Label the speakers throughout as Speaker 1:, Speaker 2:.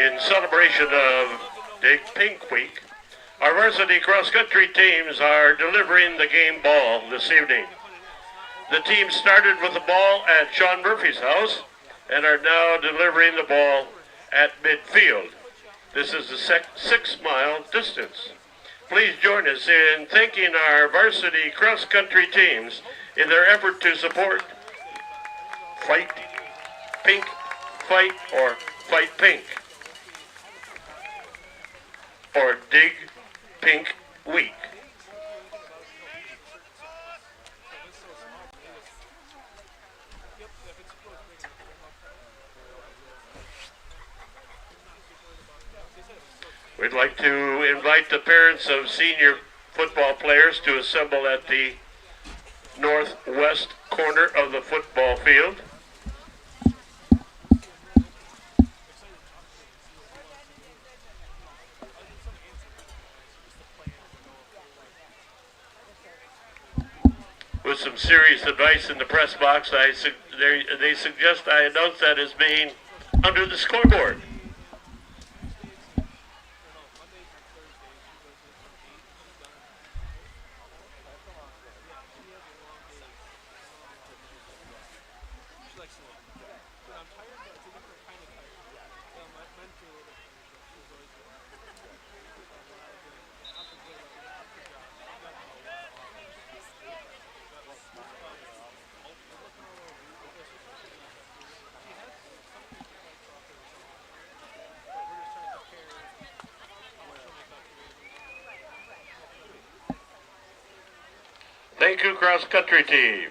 Speaker 1: In celebration of Dig Pink Week, our varsity cross-country teams are delivering the game ball this evening. The team started with the ball at Sean Murphy's house and are now delivering the ball at midfield. This is a 6-mile distance. Please join us in thanking our varsity cross-country teams in their effort to support Fight Pink, Fight, or Fight Pink, or Dig Pink Week. We'd like to invite the parents of senior football players to assemble at the northwest corner of the football field. With some serious advice in the press box, they suggest I announce that as being under the scoreboard. Thank you, cross-country team.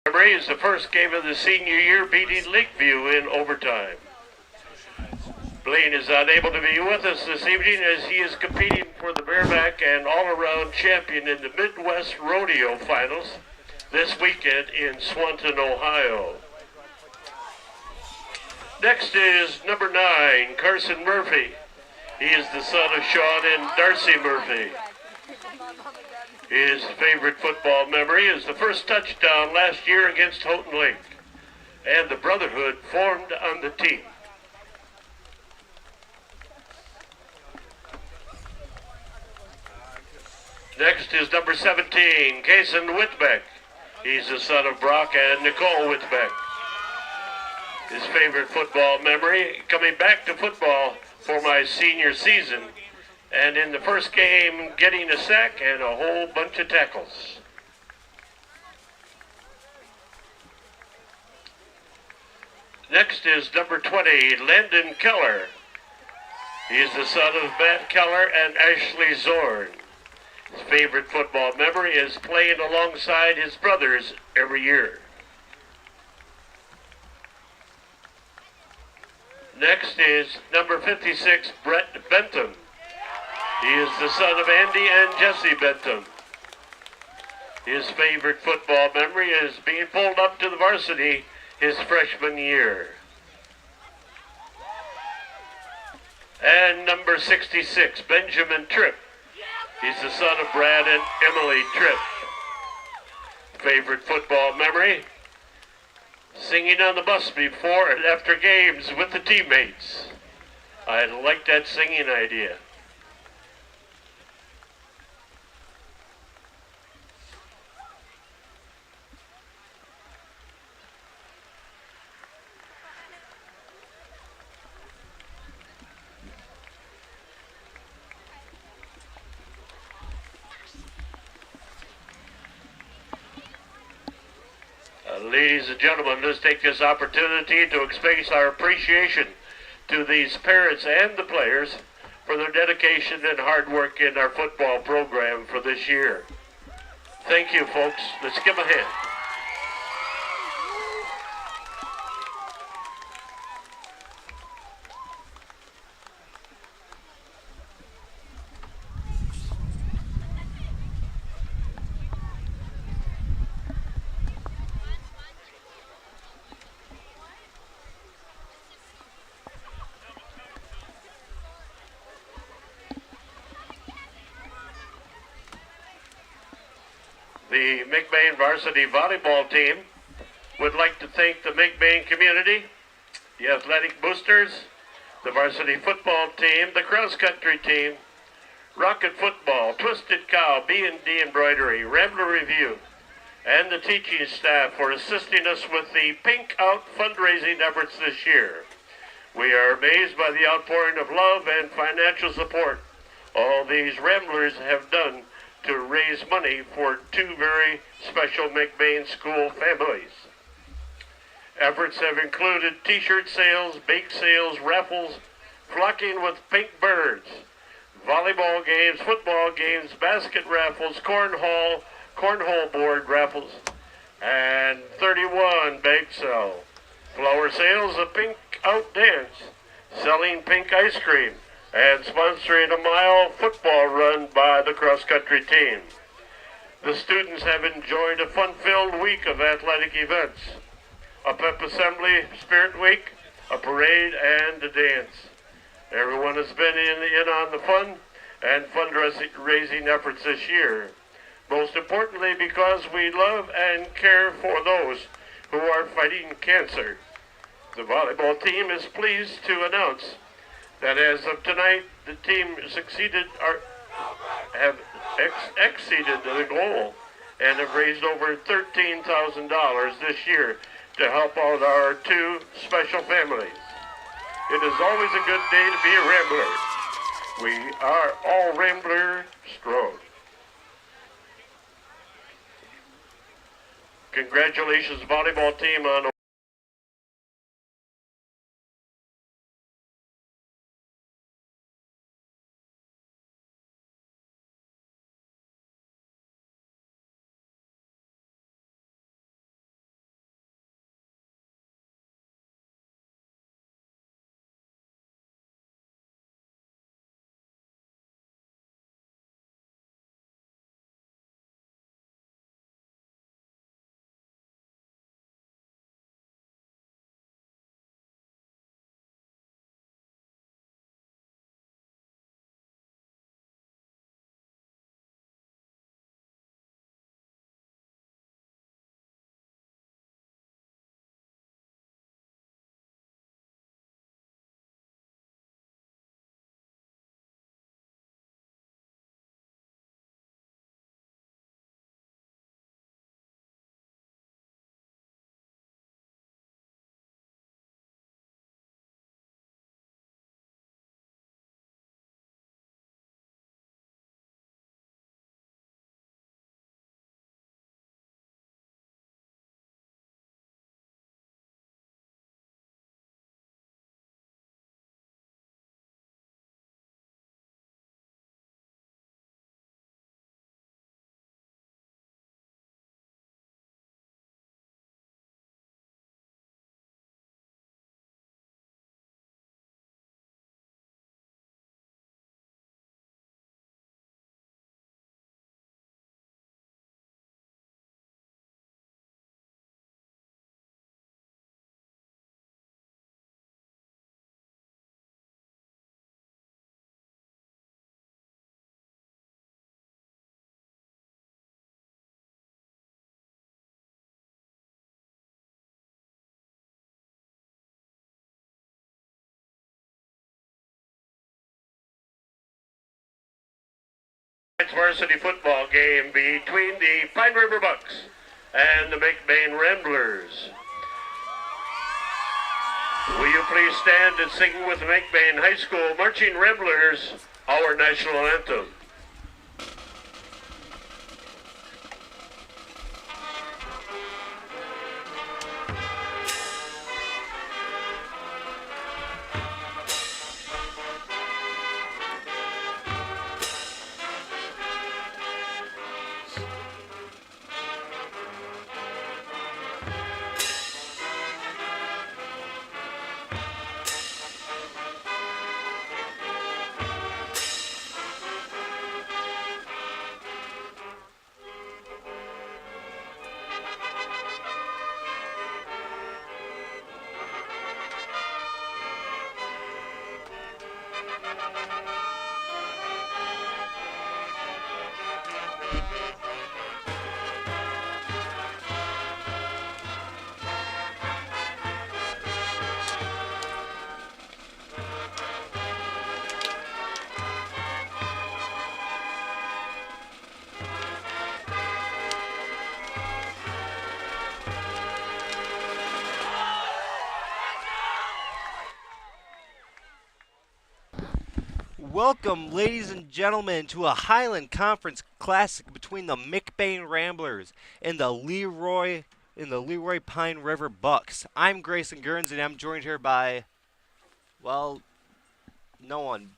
Speaker 1: Memory is the first game of the senior year, beating Lakeview in overtime. Blaine is unable to be with us this evening as he is competing for the bareback and all-around champion in the Midwest Rodeo Finals this weekend in Swanton, Ohio. Next is number 9, Carson Murphy. He is the son of Sean and Darcy Murphy. His favorite football memory is the first touchdown last year against Houghton Lake and the brotherhood formed on the team. Next is number 17, Kason Whitbeck. He's the son of Brock and Nicole Whitbeck. His favorite football memory, coming back to football for my senior season, and in the first game, getting a sack and a whole bunch of tackles. Next is number 20, Landon Keller. He is the son of Matt Keller and Ashley Zorn. His favorite football memory is playing alongside his brothers every year. Next is number 56, Brett Bentham. He is the son of Andy and Jesse Bentham. His favorite football memory is being pulled up to the varsity his freshman year. And number 66, Benjamin Tripp. He's the son of Brad and Emily Tripp. Favorite football memory? Singing on the bus before and after games with the teammates. I like that singing idea. Ladies and gentlemen, let's take this opportunity to express our appreciation to these parents and the players for their dedication and hard work in our football program for this year. Thank you, folks. Let's give them a hand. The McBain Varsity Volleyball team would like to thank the McBain community, the athletic boosters, the varsity football team, the cross-country team, Rocket Football, Twisted Cow, B&D Embroidery, Rambler Review, and the teaching staff for assisting us with the Pink Out fundraising efforts this year. We are amazed by the outpouring of love and financial support all these Ramblers have done to raise money for 2 very special McBain school families. Efforts have included t-shirt sales, bake sales, raffles, flocking with pink birds, volleyball games, football games, basket raffles, cornhole board raffles, and 31 bake sale. Flower sales, a pink out dance, selling pink ice cream, and sponsoring a mile football run by the cross-country team. The students have enjoyed a fun-filled week of athletic events, a pep assembly, spirit week, a parade, and a dance. Everyone has been in on the fun and fundraising efforts this year, most importantly because we love and care for those who are fighting cancer. The volleyball team is pleased to announce that as of tonight, the team have exceeded the goal and have raised over $13,000 this year to help out our 2 special families. It is always a good day to be a Rambler. We are all Rambler strong. Congratulations, volleyball team, on tonight's varsity football game between the Pine River Bucks and the McBain Ramblers. Will you please stand and sing with the McBain High School Marching Ramblers our national anthem?
Speaker 2: Welcome, ladies and gentlemen, to a Highland Conference Classic between the McBain Ramblers and the Leroy Pine River Bucks. I'm Grayson Gurns, and I'm joined here by, well, no one.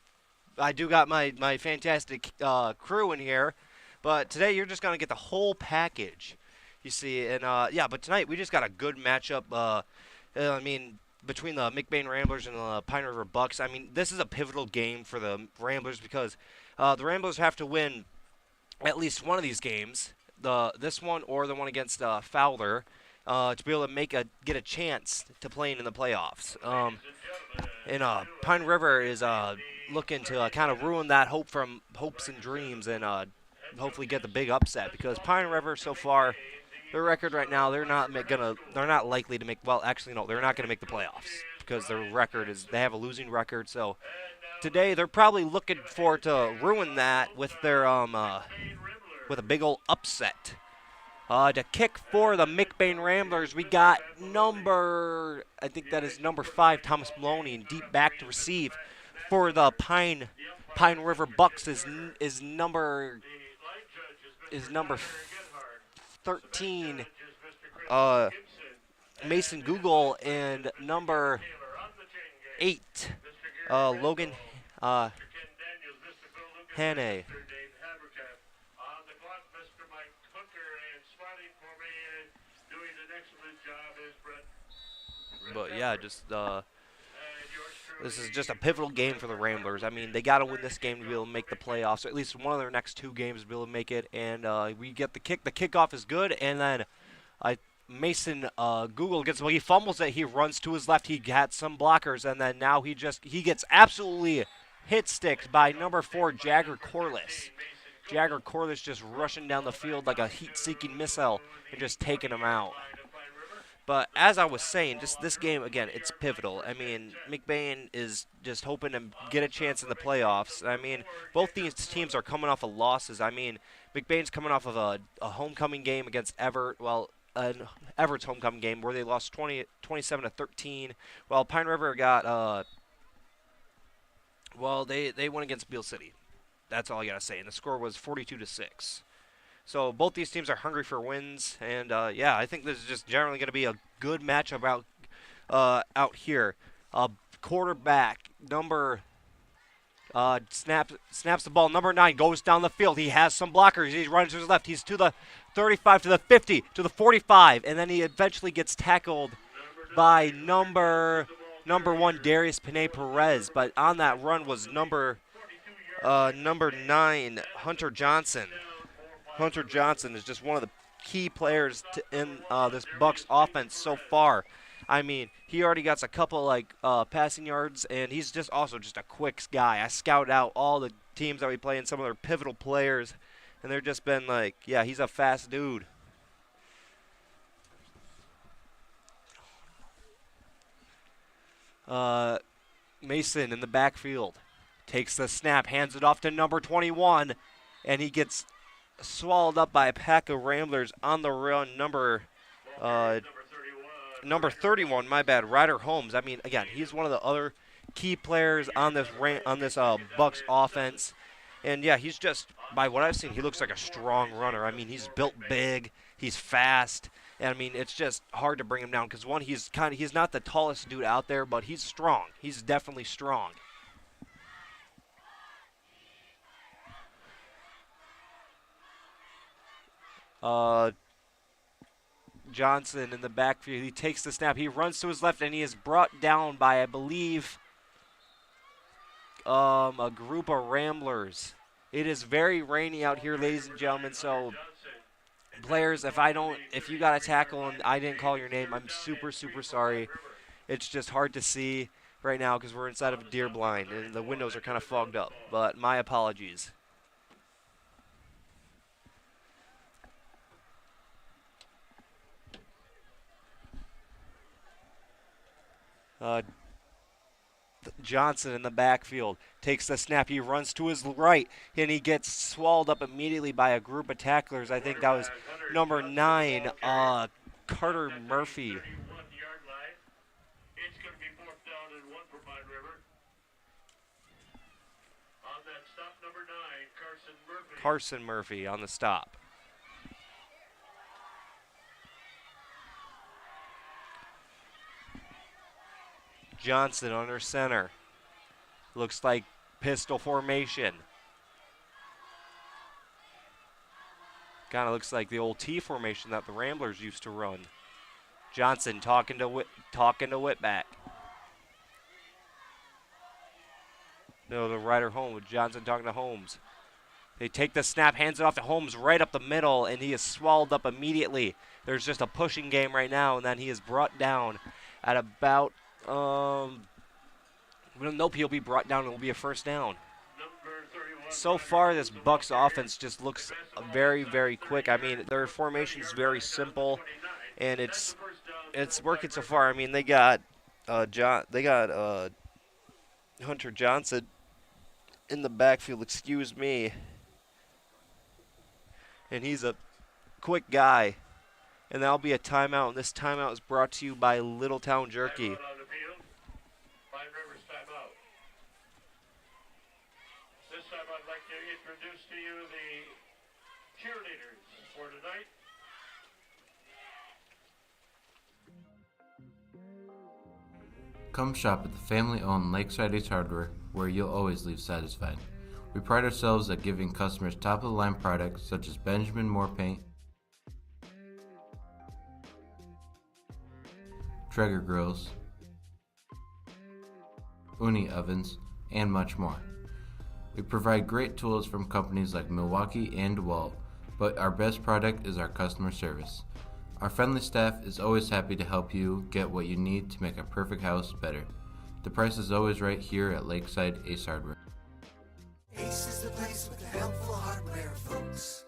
Speaker 2: I do got my fantastic crew in here, but today you're just going to get the whole package, you see. And, yeah, but tonight we just got a good matchup. Between the McBain Ramblers and the Pine River Bucks. I mean, this is a pivotal game for the Ramblers because the Ramblers have to win at least one of these games, this one or the one against Fowler, to be able to get a chance to playing in the playoffs. Pine River is looking to kind of ruin that hopes and dreams and hopefully get the big upset because Pine River so far, their record right now, they're not likely to make. Well, actually, no, they're not going to make the playoffs because their record they have a losing record. So today they're probably looking to ruin that with their with a big old upset. To kick for the McBain Ramblers, we got number 5, Thomas Maloney, and deep back to receive. For the Pine River Bucks is number 13, Mason Google, and number 8, Logan Hannay. But yeah, this is just a pivotal game for the Ramblers. I mean, they got to win this game to be able to make the playoffs, or at least one of their next 2 games to be able to make it. And we get the kick. The kickoff is good, and then Mason Google gets. Well, he fumbles it. He runs to his left. He had some blockers, and then now he gets absolutely hit sticked by number 4, Jagger Corliss. Jagger Corliss just rushing down the field like a heat-seeking missile and just taking him out. But as I was saying, just this game, again, it's pivotal. I mean, McBain is just hoping to get a chance in the playoffs. I mean, both these teams are coming off of losses. I mean, McBain's coming off of a homecoming game against Everett. Well, Everett's homecoming game where they lost 27-13. While Pine River got, they went against Beale City. That's all I got to say. And the score was 42-6. So both these teams are hungry for wins, and yeah, I think this is just generally going to be a good matchup out here. Quarterback snaps the ball. Number 9 goes down the field. He has some blockers. He runs to his left. He's to the 35, to the 50, to the 45, and then he eventually gets tackled by number 1 Darius Panay Perez. But on that run was number 9 Hunter Johnson. Hunter Johnson is just one of the key players in this Bucks offense so far. I mean, he already got a couple passing yards, and he's just also just a quick guy. I scout out all the teams that we play and some of their pivotal players, and they're just been like, yeah, he's a fast dude. Mason in the backfield takes the snap, hands it off to number 21. and he gets swallowed up by a pack of Ramblers on the run. Number 31, my bad, Ryder Holmes. I mean, again, he's one of the other key players on this Bucks offense. And yeah, he's just, by what I've seen, he looks like a strong runner. I mean, he's built big, he's fast, and I mean, it's just hard to bring him down because one, he's not the tallest dude out there, but he's strong. He's definitely strong. Johnson in the backfield. He takes the snap. He runs to his left, and he is brought down by, I believe, a group of Ramblers. It is very rainy out here, ladies and gentlemen, so players, if you got a tackle and I didn't call your name, I'm super, super sorry. It's just hard to see right now because we're inside of a deer blind, and the windows are kind of fogged up, but my apologies. Johnson in the backfield takes the snap. He runs to his right, and he gets swallowed up immediately by a group of tacklers. I think that was number 9, Carter Murphy. Carson Murphy on the stop. Johnson under center. Looks like pistol formation. Kind of looks like the old T formation that the Ramblers used to run. Johnson talking to Whitback. No, the Ryder Holmes. Johnson talking to Holmes. They take the snap, hands it off to Holmes right up the middle, and he is swallowed up immediately. There's just a pushing game right now, and then he is brought down at about we don't know if he'll be brought down. It will be a first down. So far, this Bucks offense just looks very, very quick. I mean, their formation is very simple, and it's working so far. I mean, they got Hunter Johnson in the backfield. Excuse me, and he's a quick guy. And that'll be a timeout, and this timeout is brought to you by Littletown Jerky. This time I'd like to introduce to you the cheerleaders for tonight.
Speaker 3: Come shop at the family-owned Lakeside Ace Hardware, where you'll always leave satisfied. We pride ourselves at giving customers top-of-the-line products such as Benjamin Moore paint, Traeger grills, Uni ovens, and much more. We provide great tools from companies like Milwaukee and DeWalt, but our best product is our customer service. Our friendly staff is always happy to help you get what you need to make a perfect house better. The price is always right here at Lakeside Ace Hardware.
Speaker 4: Ace is the place with the helpful hardware, folks.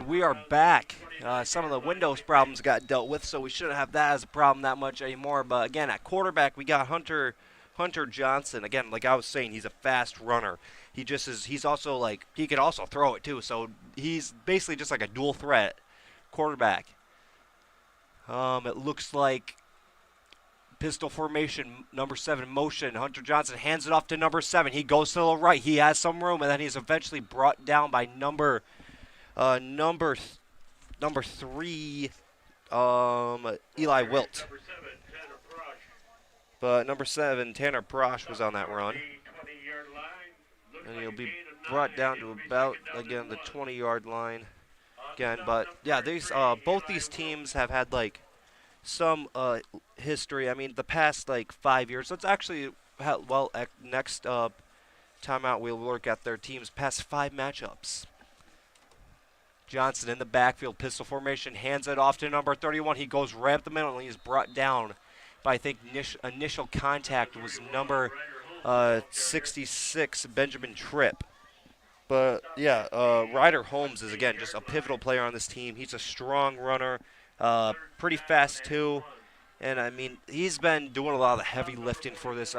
Speaker 2: We are back. Some of the Windows problems got dealt with, so we shouldn't have that as a problem that much anymore. But again, at quarterback, we got Hunter Johnson. Again, like I was saying, he's a fast runner. He's also like, he can also throw it too. So he's basically just like a dual threat quarterback. It looks like pistol formation, number 7 motion. Hunter Johnson hands it off to number 7. He goes to the right. He has some room, and then he's eventually brought down by number 3, Eli Wilt. But number 7, Tanner Prosh, was on that run. And he'll be brought down to about, again, the 20-yard line. Again, but yeah, both these teams have had like some history. I mean, the past like 5 years. Let's actually, next timeout, we'll look at their team's past 5 matchups. Johnson in the backfield, pistol formation, hands it off to number 31. He goes right up the middle, and he's brought down by, I think, initial contact was number 66, Benjamin Tripp. But, yeah, Ryder Holmes is, again, just a pivotal player on this team. He's a strong runner, pretty fast, too. And, I mean, he's been doing a lot of the heavy lifting for this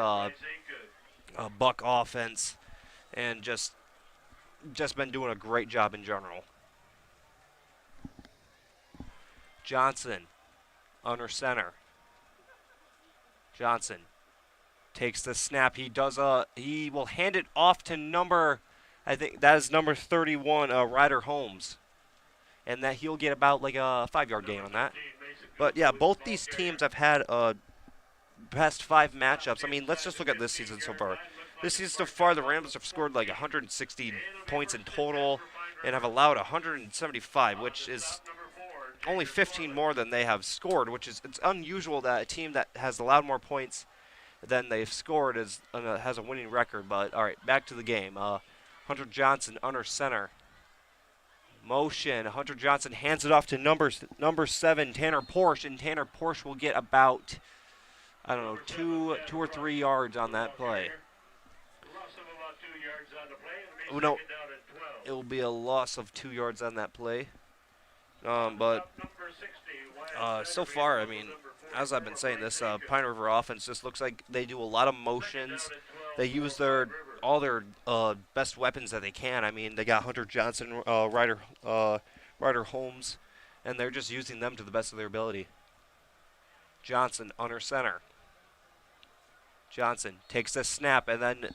Speaker 2: Buck offense, and just been doing a great job in general. Johnson under center. Johnson takes the snap. He will hand it off to I think that is number 31, Ryder Holmes. And that he'll get about like a 5-yard gain on that. But yeah, both these teams have had past 5 matchups. I mean, let's just look at this season so far. This season so far, the Ramblers have scored like 160 points in total and have allowed 175, which is only 15 more than they have scored, which is it's unusual that a team that has allowed more points than they've scored has a winning record. But all right, back to the game. Hunter Johnson under center. Motion. Hunter Johnson hands it off to number 7, Tanner Porsche, and Tanner Porsche will get about, I don't know, 2 or 3 yards on that play. Oh, no, it will be a loss of 2 yards on that play. But so far, I mean, as I've been saying, this Pine River offense just looks like they do a lot of motions. They use all their best weapons that they can. I mean, they got Hunter Johnson, Ryder Holmes, and they're just using them to the best of their ability. Johnson under center. Johnson takes the snap, and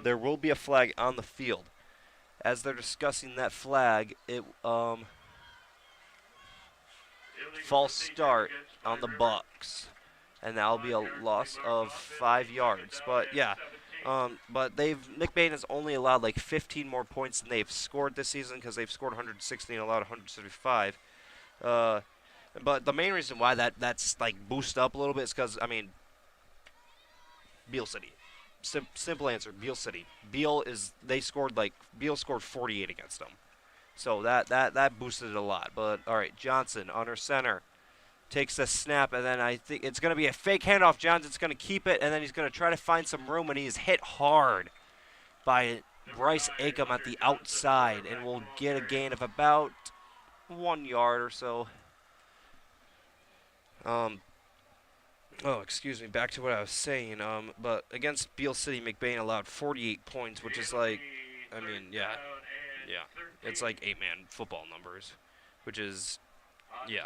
Speaker 2: there will be a flag on the field. As they're discussing that flag, false start on the Bucks, and that'll be a loss of 5 yards. But yeah, but McBain has only allowed like 15 more points than they've scored this season because they've scored 160 and allowed 175. But the main reason why that's like boosted up a little bit is because, I mean, Beale City. Simple answer, Beale City. Beale scored 48 against them. So that boosted it a lot. But all right, Johnson under center takes the snap, and then I think it's going to be a fake handoff. Johnson's going to keep it, and then he's going to try to find some room, and he's hit hard by Bryce Acom at the outside, and will get a gain of about 1 yard or so. Oh, excuse me, back to what I was saying. But against Beale City, McBain allowed 48 points, which is like, I mean, yeah, it's like 8-man football numbers, which is, yeah.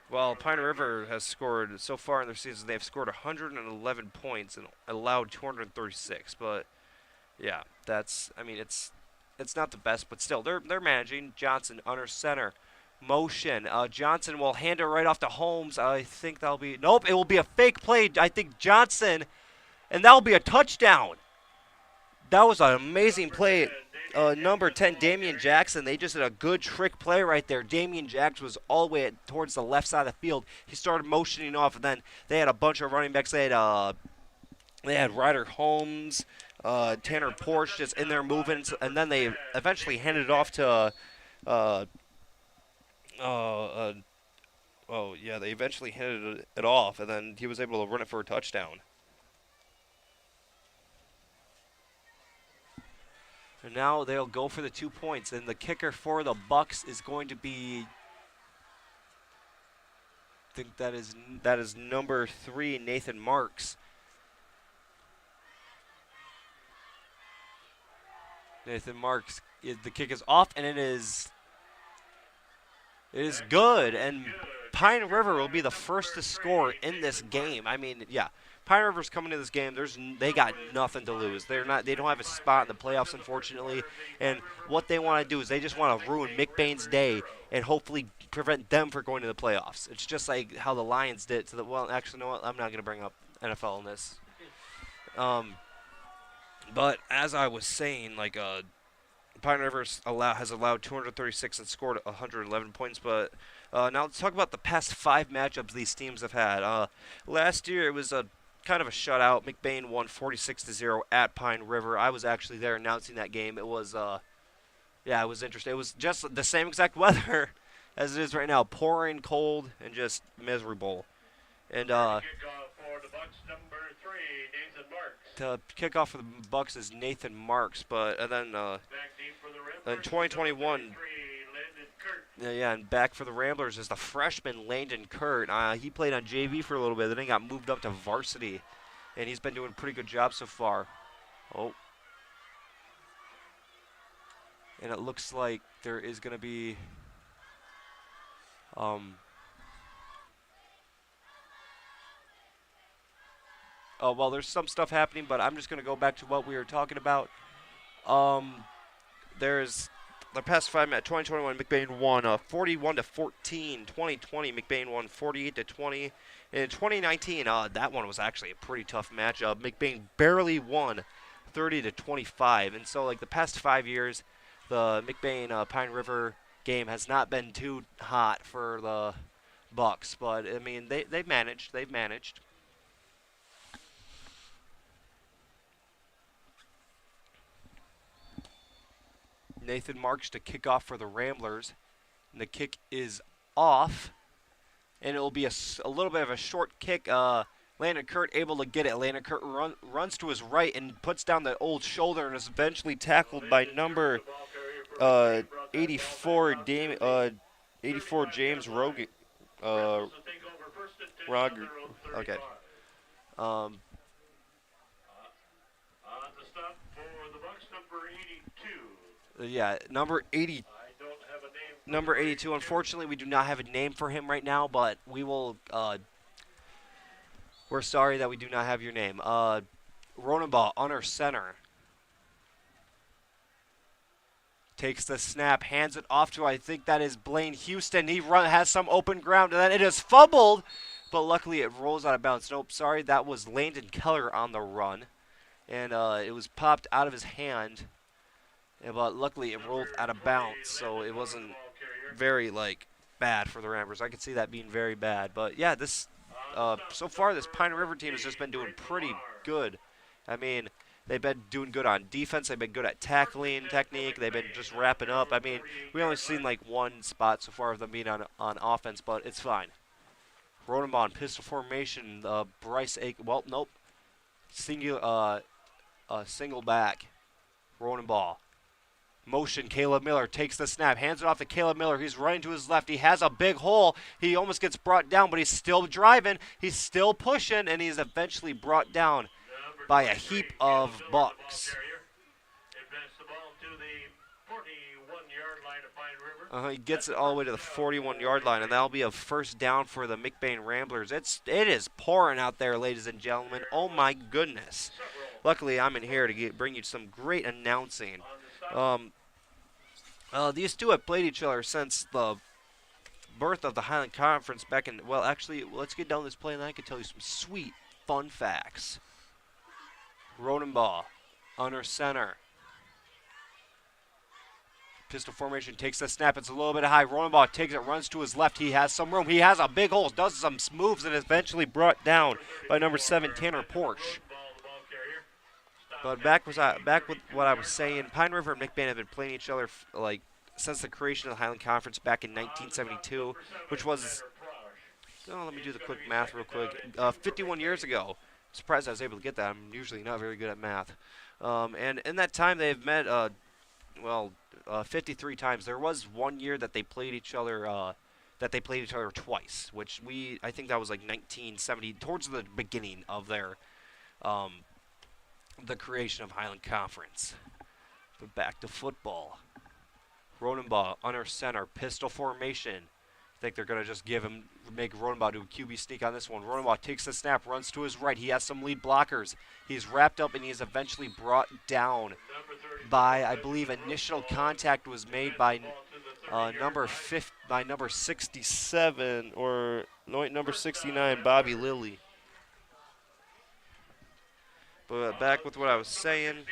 Speaker 2: Well, Pine River has scored, so far in their season, they've scored 111 points and allowed 236. But, yeah, that's, I mean, it's not the best, but still, they're managing. Johnson under center. Motion. Johnson will hand it right off to Holmes. I think that'll be, nope, it will be a fake play. I think Johnson, and that'll be a touchdown. That was an amazing play. Number 10, Damian Jackson, they just did a good trick play right there. Damian Jackson was all the way towards the left side of the field. He started motioning off, and then they had a bunch of running backs. They had Ryder Holmes, Tanner Porsche just in there moving, and then they eventually handed it off to they eventually handed it off, and then he was able to run it for a touchdown. And now they'll go for the 2 points, and the kicker for the Bucks is going to be, I think that is number 3, Nathan Marks. Nathan Marks, the kick is off, and it is good, and Pine River will be the first to score in this game. I mean, yeah, Pine River's coming to this game. They got nothing to lose. They don't have a spot in the playoffs, unfortunately. And what they want to do is they just want to ruin McBain's day and hopefully prevent them from going to the playoffs. It's just like how the Lions did to the. Well, actually, you know what? I'm not going to bring up NFL in this. But as I was saying, like Pine River has allowed 236 and scored 111 points. But now let's talk about the past 5 matchups these teams have had. Last year it was a kind of a shutout. McBain won 46-0 at Pine River. I was actually there announcing that game. It was, it was interesting. It was just the same exact weather as it is right now, pouring cold and just miserable. And the kickoff for the Bucks is Nathan Marks, but and then in 2021. And back for the Ramblers is the freshman Landon Kurt. He played on JV for a little bit, then he got moved up to varsity. and he's been doing a pretty good job so far. Oh. And it looks like there is going to be well, there's some stuff happening, but I'm just going to go back to what we were talking about. There's the past 5 minutes. 2021, McBain won 41-14. 2020, McBain won 48-20. In 2019, that one was actually a pretty tough matchup. McBain barely won 30-25. And so, like the past 5 years, the McBain Pine River game has not been too hot for the Bucks, but I mean they've managed. They've managed. Nathan marks to kick off for the Ramblers. And the kick is off. And it will be a little bit of a short kick. Landon Kurt able to get it. Landon Kurt runs to his right and puts down the old shoulder and is eventually tackled by number 84 James Rogan. Roger. Okay. Yeah, number 80. Number 82. Unfortunately, we do not have a name for him right now, but we will. We're sorry that we do not have your name. Ronenbaugh under center. Takes the snap, hands it off to, I think that is Blaine Houston. He has some open ground, and then it is fumbled, but luckily it rolls out of bounds. Nope, sorry, that was Landon Keller on the run, and it was popped out of his hand. Yeah, but luckily it rolled out of bounds, so it wasn't very bad for the Ramblers. I could see that being very bad, but yeah, this so far this Pine River team has just been doing pretty good. I mean, they've been doing good on defense. They've been good at tackling technique. They've been just wrapping up. I mean, we only seen one spot so far of them being on offense, but it's fine. Ronenbaugh pistol formation. Bryce Aiken. Well, nope. Single back. Ronenbaugh. Motion, Caleb Miller takes the snap, hands it off to Caleb Miller. He's running to his left. He has a big hole. He almost gets brought down, but he's still driving. He's still pushing, and he's eventually brought down by a heap of Bucks. He gets it all the way to the 41-yard line, and that'll be a first down for the McBain Ramblers. It is pouring out there, ladies and gentlemen. Oh, my goodness. Luckily, I'm in here to bring you some great announcing. These two have played each other since the birth of the Highland Conference back in, well, actually, let's get down this play and I can tell you some sweet, fun facts. Ronenbaugh, under center. Pistol formation, takes the snap. It's a little bit high. Ronenbaugh takes it, runs to his left. He has some room. He has a big hole, does some moves, and is eventually brought down by number 7, Tanner Porsche. But back with what I was saying, Pine River and McBain have been playing each other since the creation of the Highland Conference back in 1972, which was, let me do the quick math real quick, 51 years ago. I'm surprised I was able to get that. I'm usually not very good at math. And in that time, they've met, 53 times. There was one year that they played each other. Twice, which I think that was 1970, towards the beginning of their. The creation of Highland Conference. But back to football. Ronenbaugh under center, pistol formation. I think they're going to just make Ronenbaugh do a QB sneak on this one. Ronenbaugh takes the snap, runs to his right. He has some lead blockers. He's wrapped up and he is eventually brought down by, I believe, initial contact was made by number 67 or number 69, Bobby Lilly. But back with what I was saying,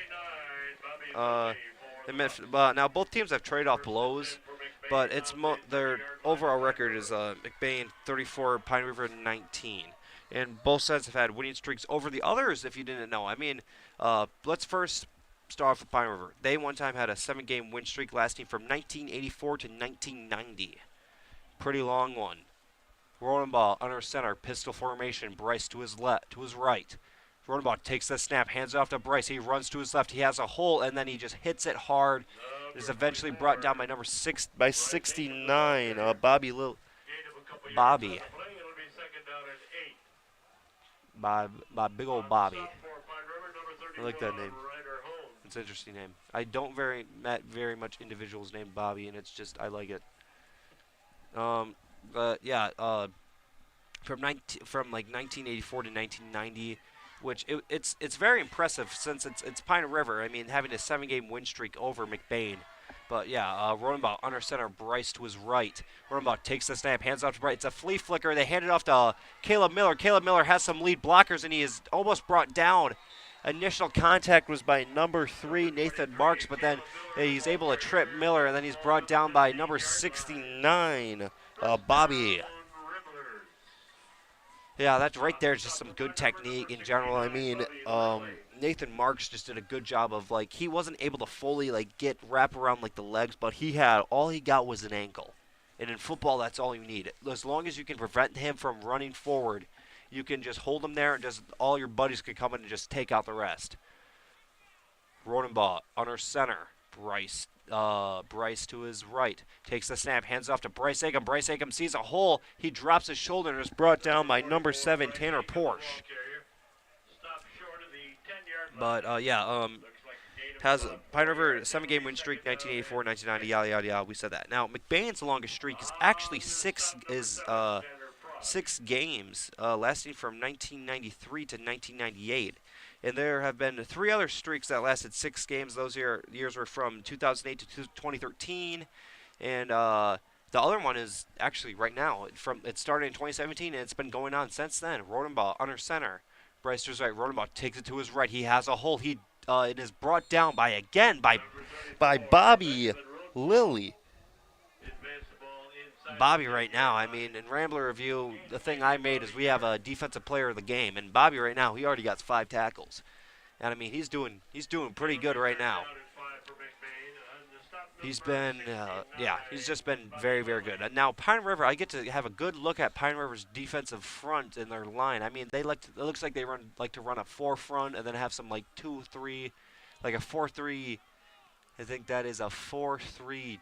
Speaker 2: now both teams have traded off blows, but their overall record is McBain 34, Pine River 19, and both sides have had winning streaks over the others. If you didn't know, I mean, let's first start off with Pine River. They one time had a 7-game win streak lasting from 1984 to 1990, pretty long one. Ronenbaugh under center, pistol formation, Bryce to his right. Ronenbaugh takes the snap, hands it off to Bryce. He runs to his left. He has a hole, and then he just hits it hard. Is eventually brought down by number 69, Bobby. by big old Bobby. I like that name. It's an interesting name. I don't met very much individuals named Bobby, and it's just I like it. But yeah, from like 1984 to 1990, which it's very impressive since it's Pine River. I mean, having a 7-game win streak over McBain. But yeah, Rodenbaugh under center, Bryce to his right. Rodenbaugh takes the snap, hands off to Bryce. It's a flea flicker. They hand it off to Caleb Miller. Caleb Miller has some lead blockers, and he is almost brought down. Initial contact was by number 3, Nathan Marks, but then he's able to trip Miller, and then he's brought down by number 69, Bobby. Yeah, that's right there. Just some good technique in general. I mean, Nathan Marks just did a good job of, like, he wasn't able to fully, like, wrap around, like, the legs, but all he got was an ankle. And in football, that's all you need. As long as you can prevent him from running forward, you can just hold him there, and just all your buddies can come in and just take out the rest. Rodenbaugh under center. Bryce to his right. Takes the snap, hands off to Bryce Acom. Bryce Acom sees a hole. He drops his shoulder and is brought down by number 7, Tanner Porsche. But, has Pine River 7-game win streak, 1984, 1990, yada, yada, yada. We said that. Now, McBain's longest streak is actually 6 games, lasting from 1993 to 1998. And there have been 3 other streaks that lasted 6 games. Those years were from 2008 to 2013. And the other one is actually right now. It started in 2017, and it's been going on since then. Rodenbaugh under center. Bryce to his right. Rodenbaugh takes it to his right. He has a hole. It is brought down by Bobby Lilly. Bobby right now, I mean, in Rambler Review, the thing I made is we have a defensive player of the game, and Bobby right now, he already got 5 tackles, and I mean he's doing pretty good right now. He's been, he's just been very, very good. And now Pine River, I get to have a good look at Pine River's defensive front in their line. I mean, it looks like they like to run a 4 front and then have some like 2-3, like a 4-3. I think that is a 4-3-3.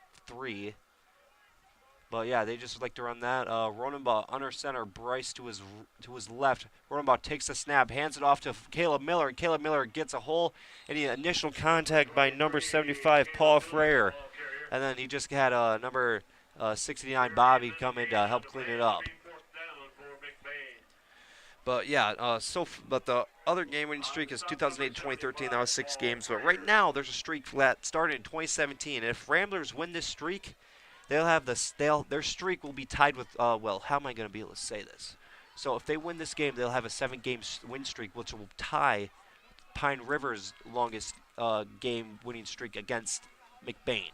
Speaker 2: But yeah, they just like to run that. Rodenbaugh under center, Bryce to his left. Rodenbaugh takes the snap, hands it off to Caleb Miller, and Caleb Miller gets a hole, and the initial contact by number 75, Paul Frere. And then he just had number 69, Bobby, come in to help clean it up. But yeah, but the other game-winning streak is 2008 to 2013. That was 6 games. But right now, there's a streak that started in 2017. And if Ramblers win this streak, they'll have their streak will be tied with, well, how am I going to be able to say this? So if they win this game, they'll have a 7-game win streak, which will tie Pine River's longest game-winning streak against McBain.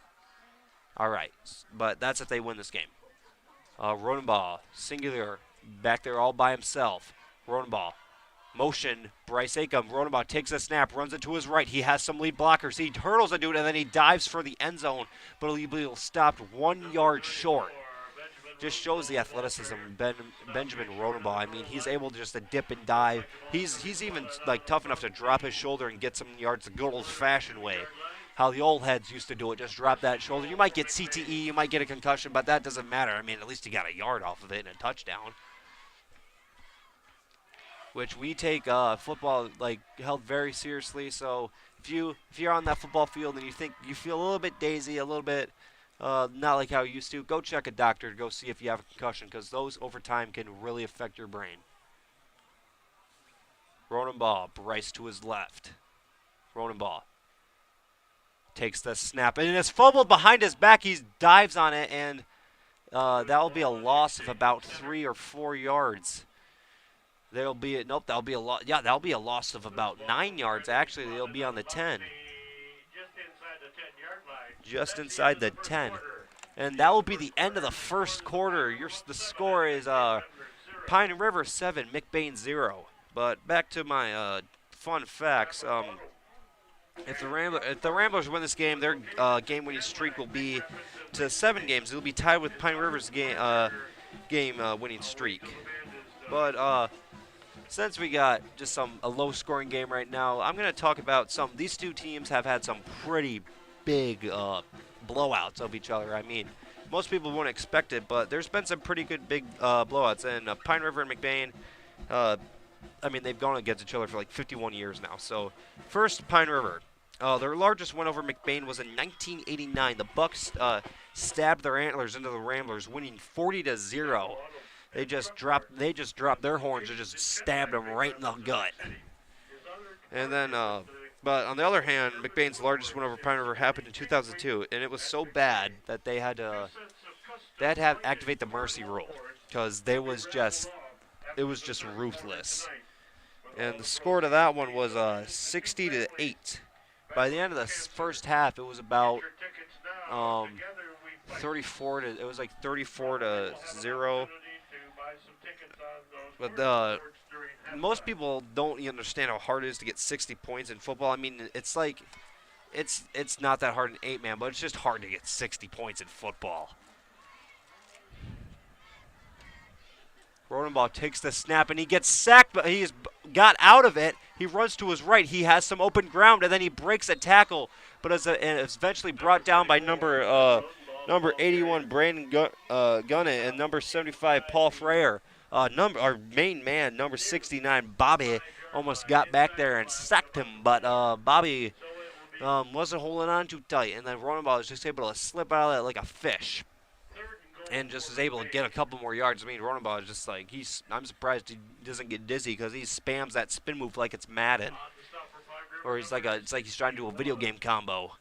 Speaker 2: All right, but that's if they win this game. Rodenbaugh, singular, back there all by himself. Rodenbaugh, motion, Bryce Acom. Rodenbaugh takes a snap, runs it to his right. He has some lead blockers. He hurdles a dude, and then he dives for the end zone, but he'll be stopped 1 yard short. Just shows the athleticism of Benjamin Rodenbaugh. I mean, he's able just to dip and dive. He's even like tough enough to drop his shoulder and get some yards the good old-fashioned way. How the old heads used to do it, just drop that shoulder. You might get CTE, you might get a concussion, but that doesn't matter. I mean, at least you got a yard off of it and a touchdown. Which we take football like held very seriously. So if you're on that football field and you feel a little bit daisy, a little bit not like how you used to, go check a doctor to go see if you have a concussion, because those over time can really affect your brain. Rodenbaugh, Bryce to his left. Rodenbaugh takes the snap, and it's fumbled behind his back. He dives on it, and that will be a loss of about 3 or 4 yards. That'll be a loss. Yeah, that'll be a loss of about 9 yards. Actually, they'll be on the 10. Just inside the 10. And that will be the end of the first quarter. The score is Pine River 7, McBain 0. But back to my fun facts. If the Ramblers win this game, their game-winning streak will be to 7 games. It'll be tied with Pine River's game-winning streak. But since we got just a low-scoring game right now, I'm going to talk about these two teams have had some pretty big blowouts of each other. I mean, most people won't expect it, but there's been some pretty good big blowouts. And Pine River and McBain, I mean, they've gone against each other for like 51 years now. So, first, Pine River. Their largest win over McBain was in 1989. The Bucks stabbed their antlers into the Ramblers, winning 40-0. They just dropped their horns and just stabbed them right in the gut. And then, but on the other hand, McBain's largest win over Pine River happened in 2002, and it was so bad that they had to activate the mercy rule because it was just ruthless. And the score to that one was 60-8. By the end of the first half, it was about 34 to 0. But most people don't understand how hard it is to get 60 points in football. I mean, it's like it's not that hard in 8-man, but it's just hard to get 60 points in football. Rodenbaugh takes the snap, and he gets sacked, but he's got out of it. He runs to his right. He has some open ground, and then he breaks a tackle, but is eventually brought down by number 81, Brandon Gunnet, and number 75, Paul Freyer. Our main man, number 69, Bobby, almost got back there and sacked him, but Bobby wasn't holding on too tight, and then Rodenbaugh was just able to slip out of that like a fish. And just is able to get a couple more yards. I mean, Rodenbaugh is just like, I'm surprised he doesn't get dizzy because he spams that spin move like it's Madden. Or it's like he's trying to do a video game combo.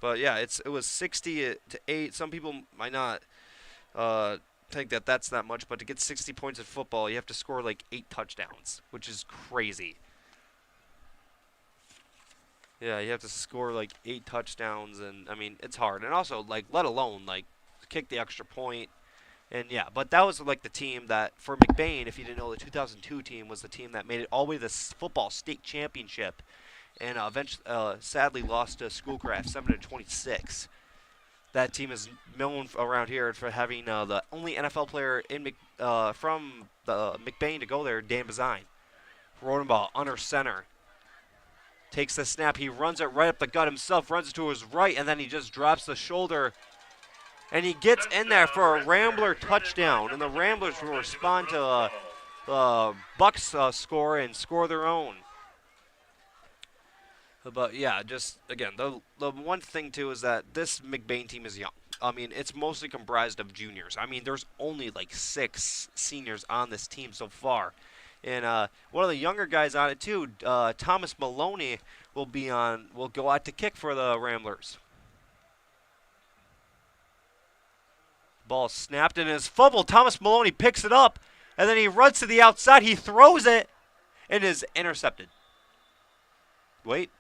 Speaker 2: But yeah, it was 60-8. Some people might not think that that's that much, but to get 60 points in football, you have to score like 8 touchdowns, which is crazy. Yeah, you have to score like 8 touchdowns, and I mean, it's hard. And also, like, let alone like kick the extra point. And yeah, but that was like the team that for McBain, if you didn't know, the 2002 team was the team that made it all the way to the football state championship, and eventually, sadly, lost to Schoolcraft 7-26. That team is known around here for having the only NFL player in from the McBain to go there, Dan Bazine. Rodenbaugh under center. Takes the snap, he runs it right up the gut himself, runs to his right, and then he just drops the shoulder. And he gets in there for a Rambler touchdown. And the Ramblers will respond to Bucks score and score their own. But yeah, just again, the one thing too is that this McBain team is young. I mean, it's mostly comprised of juniors. I mean, there's only like 6 seniors on this team so far. And one of the younger guys on it too, Thomas Maloney, will go out to kick for the Ramblers. Ball snapped and is fumbled. Thomas Maloney picks it up, and then he runs to the outside. He throws it, and is intercepted. Wait.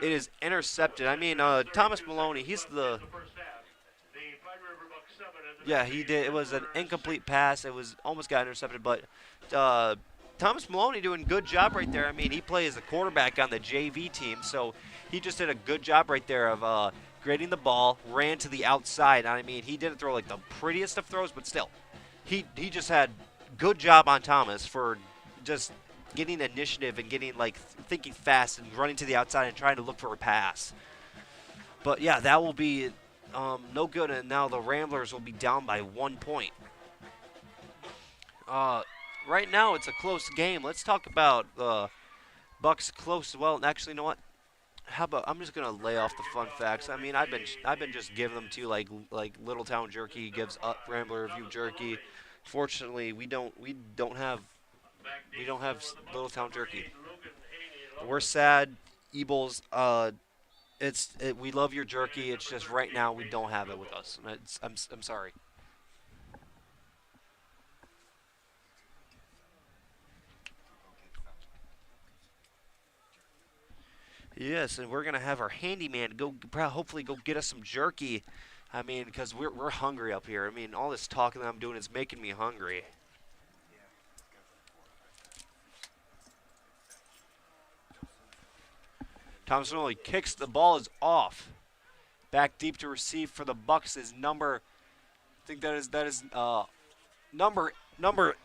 Speaker 2: It is intercepted. I mean, Thomas Maloney, he's the... Yeah, he did. It was an incomplete pass. It was almost got intercepted, but Thomas Maloney doing a good job right there. I mean, he plays the quarterback on the JV team, so he just did a good job right there of grading the ball, ran to the outside. I mean, he didn't throw like the prettiest of throws, but still, he just had good job on Thomas for just getting initiative and getting like thinking fast and running to the outside and trying to look for a pass. But yeah, that will be no good, and now the Ramblers will be down by 1 point. Right now it's a close game. Let's talk about Bucks close. Well, actually, you know what? How about I'm just gonna lay off the fun facts. I mean, I've been just giving them to you like Littletown Jerky gives up Rambler Review Jerky. Fortunately, we don't have Littletown Jerky. We're sad, Ebles. We love your jerky. It's just right now we don't have it with us. I'm sorry. Yes, and we're gonna have our handyman hopefully go get us some jerky. I mean, because we're hungry up here. I mean, all this talking that I'm doing is making me hungry. Thomas Maloney kicks, the ball is off. Back deep to receive for the Bucks is number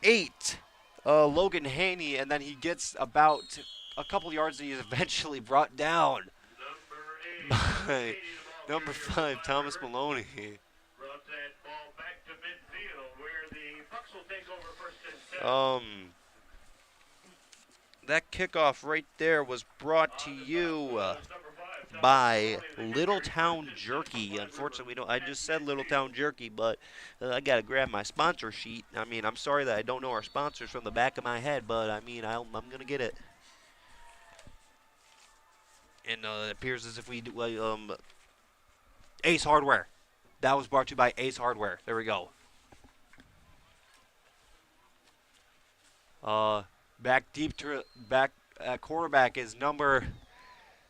Speaker 2: 8, Logan Haney, and then he gets about a couple yards and he's eventually brought down by number 5, Thomas Maloney. That kickoff right there was brought to you by Littletown Jerky. Unfortunately, we don't. I just said Littletown Jerky, but I gotta grab my sponsor sheet. I mean, I'm sorry that I don't know our sponsors from the back of my head, but I mean, I'm gonna get it. And it appears as if we do. Ace Hardware. That was brought to you by Ace Hardware. There we go. Back deep to back quarterback is number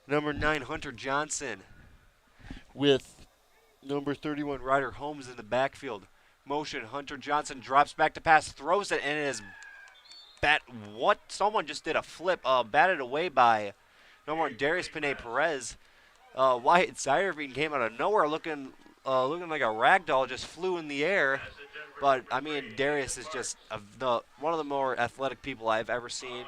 Speaker 2: 9 Hunter Johnson with number 31 Ryder Holmes in the backfield. Motion, Hunter Johnson drops back to pass, throws it, and it is someone just did a flip, batted away by number 1 Darius Panay Perez. Wyatt Zyrevine came out of nowhere looking like a rag doll, just flew in the air. But, I mean, Darius is just one of the more athletic people I've ever seen.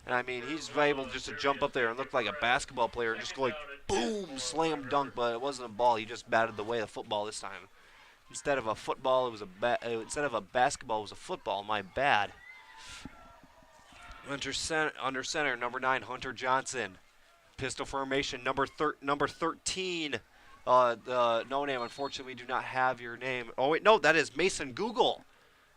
Speaker 2: And, I mean, he's able just to jump up there and look like a basketball player and just go like, boom, slam dunk. But it wasn't a ball. He just batted away the football this time. Instead of a football, it was instead of a basketball, it was a football. My bad. Under center, number 9, Hunter Johnson. Pistol formation, number 13. No name, unfortunately, we do not have your name. Oh, wait, no, that is Mason Google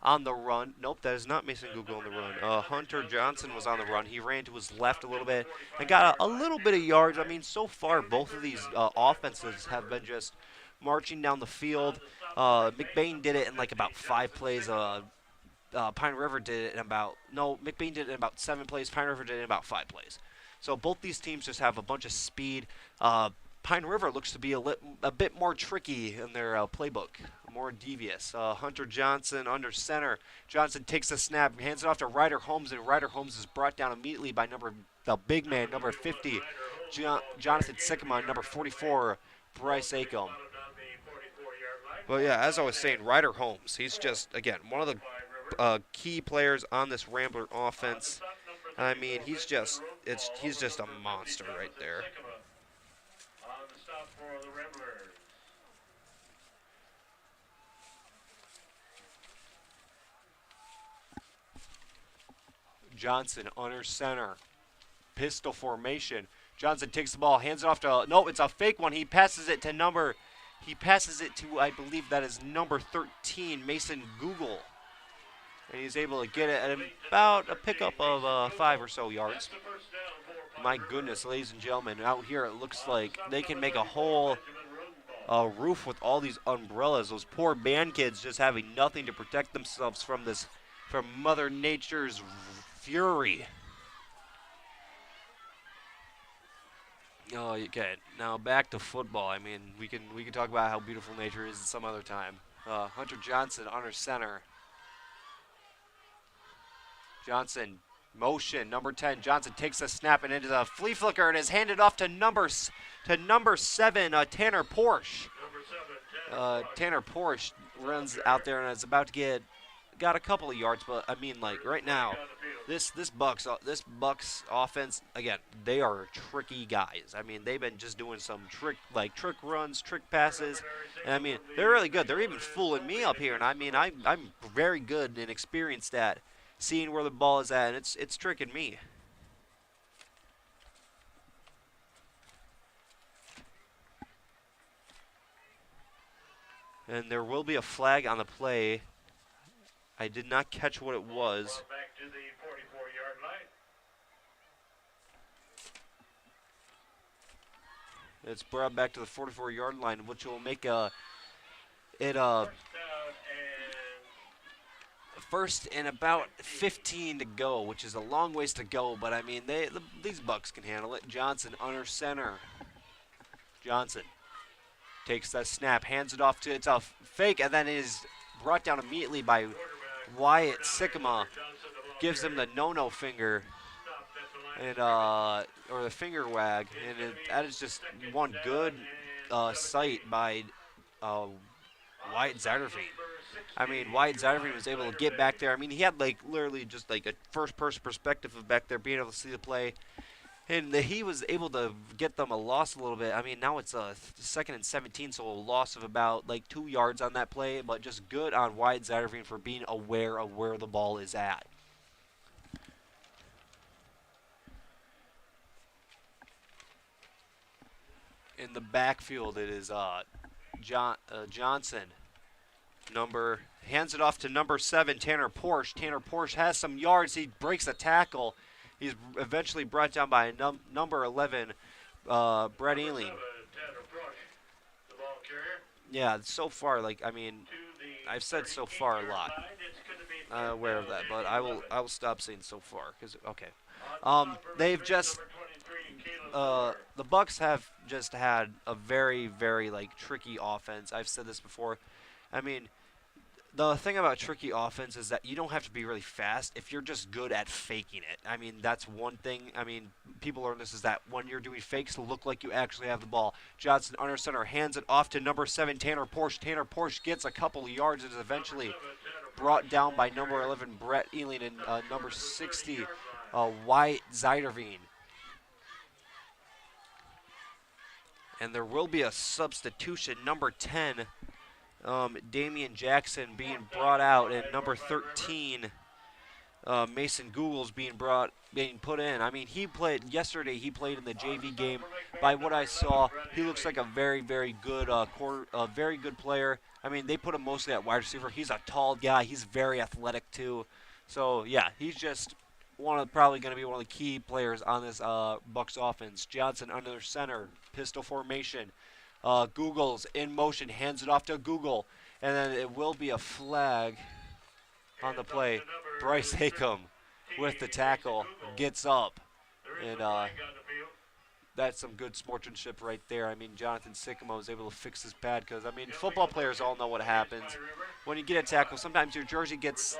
Speaker 2: on the run. Nope, that is not Mason Google on the run. Hunter Johnson was on the run. He ran to his left a little bit and got a little bit of yards. I mean, so far, both of these offenses have been just marching down the field. McBain did it in like about 5 plays. Pine River did it in McBain did it in about 7 plays. Pine River did it in about 5 plays. So both these teams just have a bunch of speed. Pine River looks to be a bit more tricky in their playbook, more devious. Hunter Johnson under center. Johnson takes a snap, hands it off to Ryder Holmes, and Ryder Holmes is brought down immediately by the big man, number 50, Jonathan Sycamore, number 44, Bryce Acom. Well, yeah, as I was saying, Ryder Holmes, he's just, again, one of the key players on this Rambler offense. I mean, he's just a monster right there. Johnson under center. Pistol formation. Johnson takes the ball, hands it off to, no, it's a fake one. He passes it to, I believe that is number 13, Mason Google. And he's able to get it at about a pickup of 5 or so yards. My goodness, ladies and gentlemen, out here it looks like they can make a whole roof with all these umbrellas. Those poor band kids just having nothing to protect themselves from Mother Nature's fury. Oh, okay. Now back to football. I mean, we can talk about how beautiful nature is some other time. Hunter Johnson under center. Johnson motion, number 10. Johnson takes a snap and into a flea flicker and is handed off to number 7, Tanner Porsche. Tanner Porsche runs out there and is about to got a couple of yards, but I mean, like right now, this Bucks offense, again, they are tricky guys. I mean, they've been just doing some trick runs, trick passes, and I mean, they're really good. They're even fooling me up here, and I mean, I'm very good and experienced at seeing where the ball is at, and it's tricking me. And there will be a flag on the play. I did not catch what it was.
Speaker 1: Back to the 44-yard line.
Speaker 2: It's brought back to the 44-yard line, which will make first and about 15 to go, which is a long ways to go. But I mean, these Bucks can handle it. Johnson under center. Johnson takes that snap, hands it off to, it's a fake, and then it is brought down immediately by Wyatt Sycamore. Gives him the no-no finger, and or the finger wag, and that is just one good sight by Wyatt Zyrevine. I mean, Wyatt Zyrevine was able to get back there. I mean, he had like literally just like a first-person perspective of back there, being able to see the play. And he was able to get them a loss a little bit. I mean, now it's a 2nd and 17, so a loss of about like 2 yards on that play, but just good on Wyatt Zyderveen for being aware of where the ball is at. In the backfield, it is Johnson. Hands it off to number 7, Tanner Porsche. Tanner Porsche has some yards. He breaks a tackle. He's eventually brought down by number 11, Brett Ealing. Yeah, so far, like, I mean, I've said so far a lot. Aware of that, but I will stop saying so far because they've just the Bucks have just had a very, very like tricky offense. I've said this before. I mean, the thing about tricky offense is that you don't have to be really fast if you're just good at faking it. I mean, that's one thing. I mean, people learn this is that when you're doing fakes, look like you actually have the ball. Johnson under center hands it off to number 7, Tanner Porsche. Tanner Porsche gets a couple of yards and is eventually brought down by number 11, Brett Ealing, and number 60, Wyatt Zyderveen. And there will be a substitution. Number 10, Damian Jackson being brought out, and number 13, Mason Googles being put in. I mean, he played yesterday. He played in the JV game. By what I saw, he looks like a very, very good very good player. I mean, they put him mostly at wide receiver. He's a tall guy. He's very athletic too. So yeah, he's just probably going to be one of the key players on this Bucks offense. Johnson under center, pistol formation. Googles in motion, hands it off to Google, and then it will be a flag on the play. Bryce Hakem with the tackle gets up, and that's some good sportsmanship right there. I mean, Jonathan Sycamore was able to fix his pad because, I mean, football players all know what happens. When you get a tackle, sometimes your jersey gets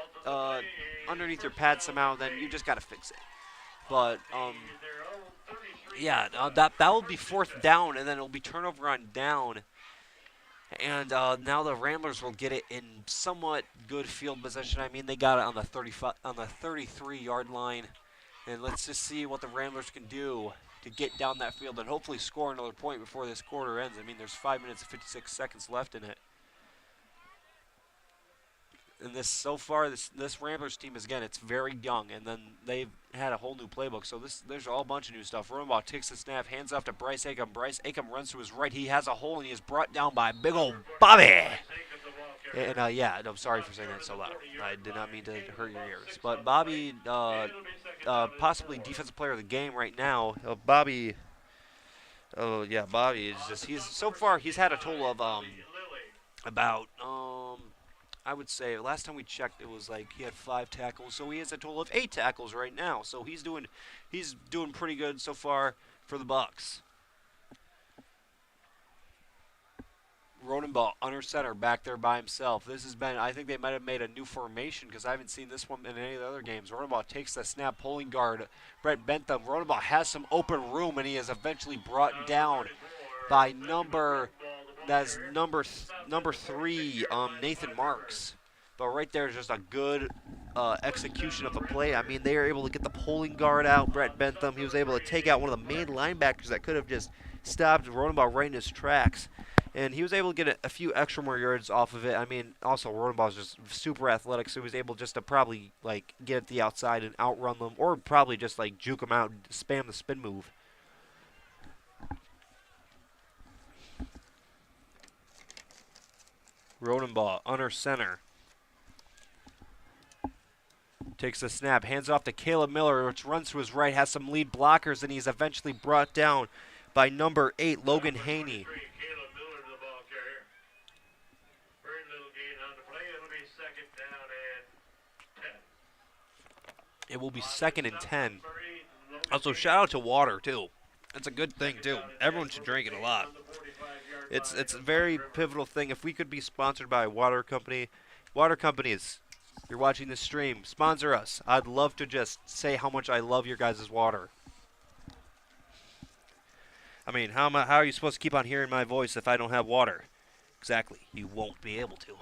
Speaker 2: underneath your pad somehow, then you just got to fix it. But, yeah, that will be 4th down, and then it will be turnover on down. And now the Ramblers will get it in somewhat good field position. I mean, they got it on the 33-yard line. And let's just see what the Ramblers can do to get down that field and hopefully score another point before this quarter ends. I mean, there's 5 minutes and 56 seconds left in it. And so far, this Ramblers team is, again, it's very young, and then they've had a whole new playbook. So there's a whole bunch of new stuff. Rodenbaugh takes the snap, hands off to Bryce Hakem. Bryce Hakem runs to his right. He has a hole, and he is brought down by big old Bobby. And, yeah, I'm sorry for saying that so loud. I did not mean to hurt your ears. But Bobby, possibly defensive player of the game right now. Bobby is just, so far he's had a total of about, I would say last time we checked, it was like he had 5 tackles, so he has a total of 8 tackles right now. So he's doing pretty good so far for the Bucks. Rodenbaugh under center back there by himself. This has been, I think they might have made a new formation because I haven't seen this one in any of the other games. Rodenbaugh takes the snap, pulling guard Brett Bentham. Rodenbaugh has some open room, and he is eventually brought down by number 3, Nathan Marks. But right there is just a good execution of the play. I mean, they are able to get the pulling guard out, Brett Bentham. He was able to take out one of the main linebackers that could have just stopped Rodenbaugh right in his tracks. And he was able to get a few extra more yards off of it. I mean, also Rodenbaugh is just super athletic, so he was able just to probably like get at the outside and outrun them, or probably just like juke them out and spam the spin move. Rodenbaugh under center. Takes the snap, hands off to Caleb Miller, which runs to his right, has some lead blockers, and he's eventually brought down by number 8, Logan Haney. It will be 2nd and 10. Also, shout out to water, too. That's a good thing, too. Everyone should drink it a lot. It's a very pivotal thing. If we could be sponsored by a water company, water companies, you're watching this stream, sponsor us. I'd love to just say how much I love your guys' water. I mean, how are you supposed to keep on hearing my voice if I don't have water? Exactly. You won't be able to.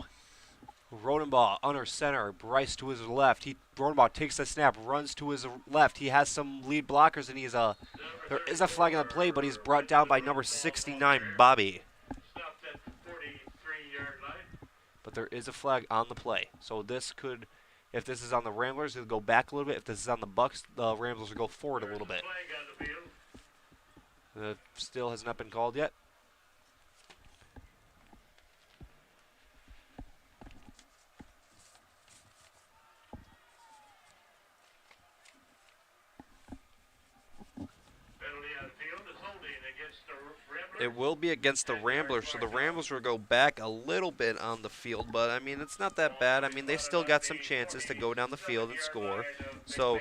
Speaker 2: Rodenbaugh under center. Bryce to his left. Rodenbaugh takes the snap, runs to his left. He has some lead blockers, and there is a flag on the play, but he's brought down by number 69, Bobby. But there is a flag on the play, so this could, if this is on the Ramblers, it'll go back a little bit. If this is on the Bucks, the Ramblers will go forward a little bit. Still has not been called yet. It will be against the Ramblers, so the Ramblers will go back a little bit on the field, but, I mean, it's not that bad. I mean, they still got some chances to go down the field and score. So,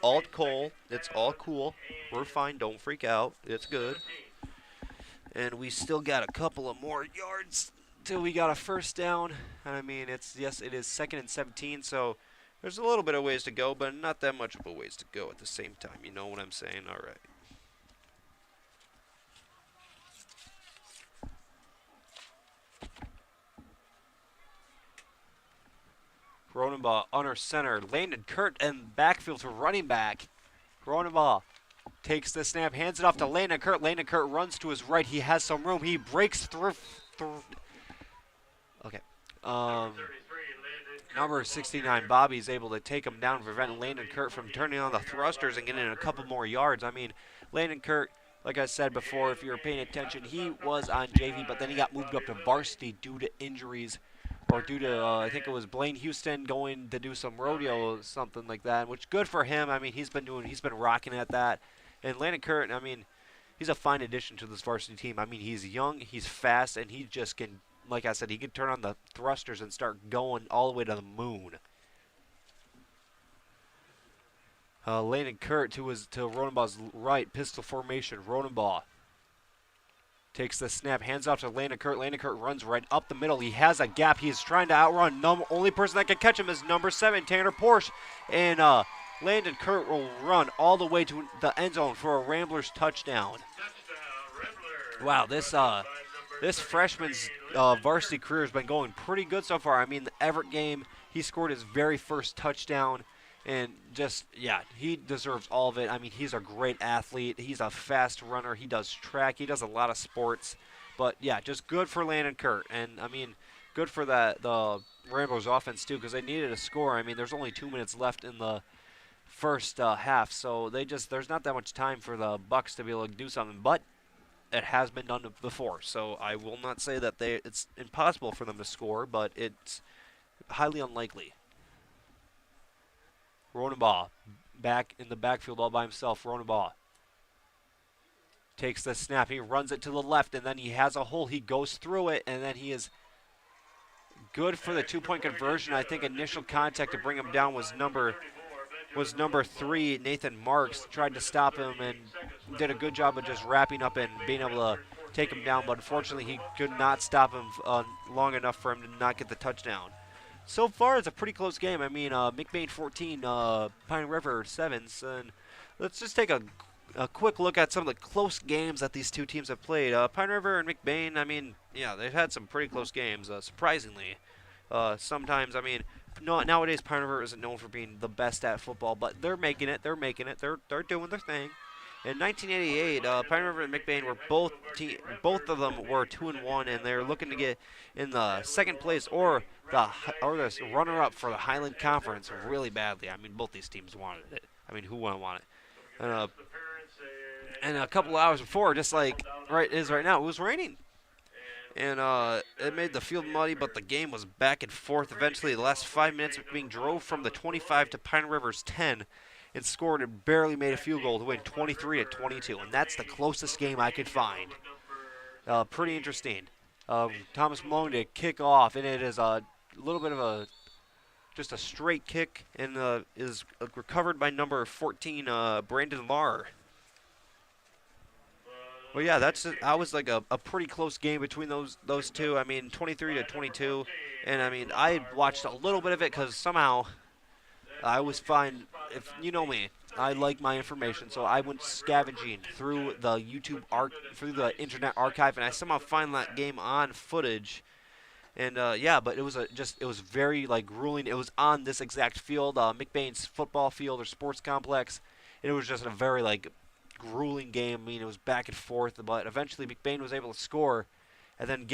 Speaker 2: all cool. It's all cool. We're fine. Don't freak out. It's good. And we still got a couple of more yards till we got a first down. I mean, it is 2nd and 17, so there's a little bit of ways to go, but not that much of a ways to go at the same time. You know what I'm saying? All right. Rodenbaugh under center. Landon Kurt and backfield to running back. Rodenbaugh takes the snap, hands it off to Landon Kurt. Landon Kurt runs to his right. He has some room. He breaks through. Okay. Number 69, Bobby's able to take him down, prevent Landon Kurt from turning on the thrusters and getting a couple more yards. I mean, Landon Kurt, like I said before, if you were paying attention, he was on JV, but then he got moved up to varsity due to injuries. Or due to, I think it was Blaine Houston going to do some rodeo or something like that, which good for him. I mean, he's been rocking at that. And Landon Kurt, I mean, he's a fine addition to this varsity team. I mean, he's young, he's fast, and he just can, like I said, he can turn on the thrusters and start going all the way to the moon. Landon Kurt to Rodenbaugh's right, pistol formation. Rodenbaugh takes the snap, hands off to Landon Kurt. Landon Kurt runs right up the middle. He has a gap. He is trying to outrun. Only person that can catch him is number 7, Tanner Porsche. And Landon Kurt will run all the way to the end zone for a Ramblers touchdown. Wow, this freshman's varsity career has been going pretty good so far. I mean, the Everett game, he scored his very first touchdown. And just, yeah, he deserves all of it. I mean, he's a great athlete. He's a fast runner. He does track. He does a lot of sports. But, yeah, just good for Landon Kurt. And, I mean, good for the Ramblers offense, too, because they needed a score. I mean, there's only 2 minutes left in the first half. So there's not that much time for the Bucks to be able to do something. But it has been done before. So I will not say that it's impossible for them to score, but it's highly unlikely. Rodenbaugh back in the backfield all by himself. Rodenbaugh takes the snap. He runs it to the left, and then he has a hole. He goes through it, and then he is good for the 2-point conversion. I think initial contact to bring him down was number 3, Nathan Marks. Tried to stop him and did a good job of just wrapping up and being able to take him down, but unfortunately he could not stop him long enough for him to not get the touchdown. So far, it's a pretty close game. I mean, McBain 14, Pine River 7. And let's just take a quick look at some of the close games that these two teams have played. Pine River and McBain, I mean, yeah, they've had some pretty close games, surprisingly. Sometimes, I mean, nowadays Pine River isn't known for being the best at football, but they're making it. They're doing their thing. In 1988, Pine River and McBain were both of them were 2-1, and they're looking to get in the second place or the runner-up for the Highland Conference really badly. I mean, both these teams wanted it. I mean, who wouldn't want it? And a couple hours before, just like right now, it was raining. And it made the field muddy, but the game was back and forth. Eventually, the last 5 minutes, McBain drove from the 25 to Pine River's 10 and scored and barely made a field goal to win 23-22. And that's the closest game I could find. Pretty interesting. Thomas Malone to kick off, and it is a little bit of just a straight kick, and is recovered by number 14, Brandon Marr. Well, yeah, that was like a pretty close game between those two. I mean, 23-22, and I mean, I watched a little bit of it because somehow I was fine. If you know me, I like my information, so I went scavenging through the through the Internet Archive, and I somehow find that game on footage. And yeah, but it was it was very like grueling. It was on this exact field, McBain's football field or sports complex. And it was just a very like grueling game. I mean, it was back and forth, but eventually McBain was able to score, and then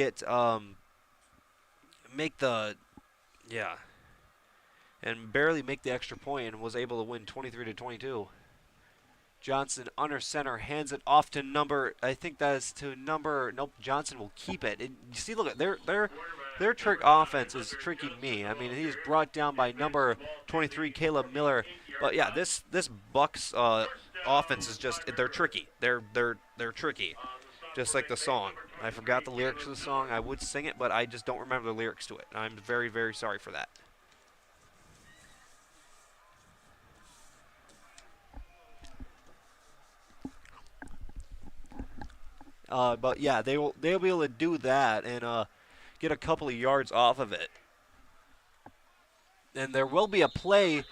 Speaker 2: make the yeah, and barely make the extra point, and was able to win 23-22. Johnson under center hands it off to I think that is to nope, Johnson will keep it. And you see, look at their trick offense is tricking me. I mean, he's brought down by number 23, Caleb Miller. But yeah, this Bucks offense is just, they're tricky. They're tricky, just like the song. I forgot the lyrics of the song. I would sing it, but I just don't remember the lyrics to it. I'm very, very sorry for that. But yeah, they'll be able to do that and get a couple of yards off of it. And there will be a play.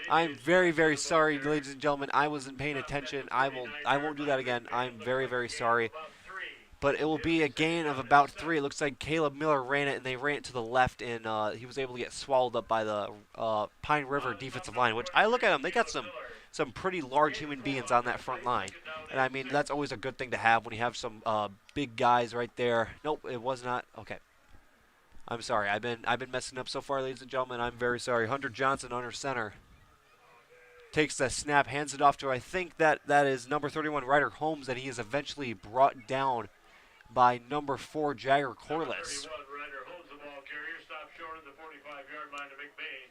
Speaker 2: I'm very, very sorry, ladies and gentlemen. I wasn't paying attention. I won't do that again. I'm very, very sorry. But it will be a gain of about 3. It looks like Caleb Miller ran it, and they ran it to the left, and he was able to get swallowed up by the Pine River defensive line, which I look at them. They got some pretty large human beings on that front line. And, I mean, that's always a good thing to have when you have some big guys right there. Nope, it was not. Okay. I'm sorry. I've been messing up so far, ladies and gentlemen. I'm very sorry. Hunter Johnson under center. Takes the snap, hands it off to, I think that is number 31, Ryder Holmes, and he is eventually brought down by number 4, Jagger Corliss.
Speaker 1: Ryder holds the ball carrier, stops short of the 45-yard line to McBain.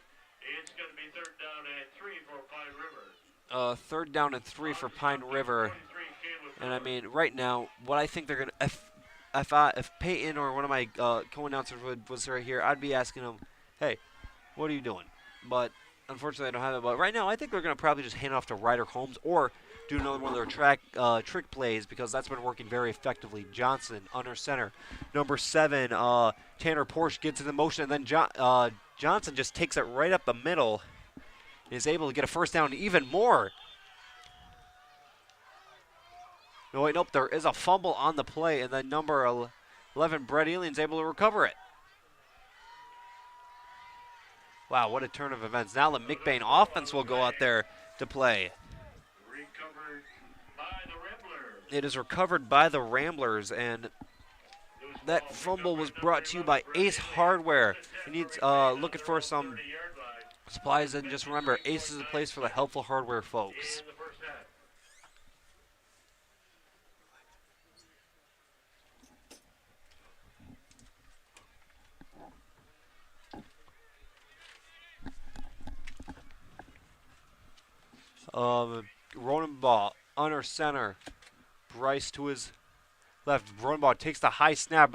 Speaker 1: It's going to be 3rd down and 3 for Pine River.
Speaker 2: 3rd down and 3 for Pine River. And I mean, right now, what I think they're going to, if Peyton or one of my co-announcers was right here, I'd be asking him, hey, what are you doing? But unfortunately, I don't have it. But right now, I think they're going to probably just hand it off to Ryder Holmes or do another one of their trick plays, because that's been working very effectively. Johnson under center. Number 7, Tanner Porsche gets in the motion, and then Johnson just takes it right up the middle and is able to get a 1st down even more. No, wait, nope, there is a fumble on the play, and then number 11, Brett Elian's able to recover it. Wow, what a turn of events. Now the McBain offense will go out there to play.
Speaker 1: Recovered by the Ramblers.
Speaker 2: It is recovered by the Ramblers, and that fumble was brought to you by Ace Hardware. You need looking for some supplies, and just remember, Ace is a place for the helpful hardware folks. Ronenbaugh under center. Bryce to his left. Ronenbaugh takes the high snap.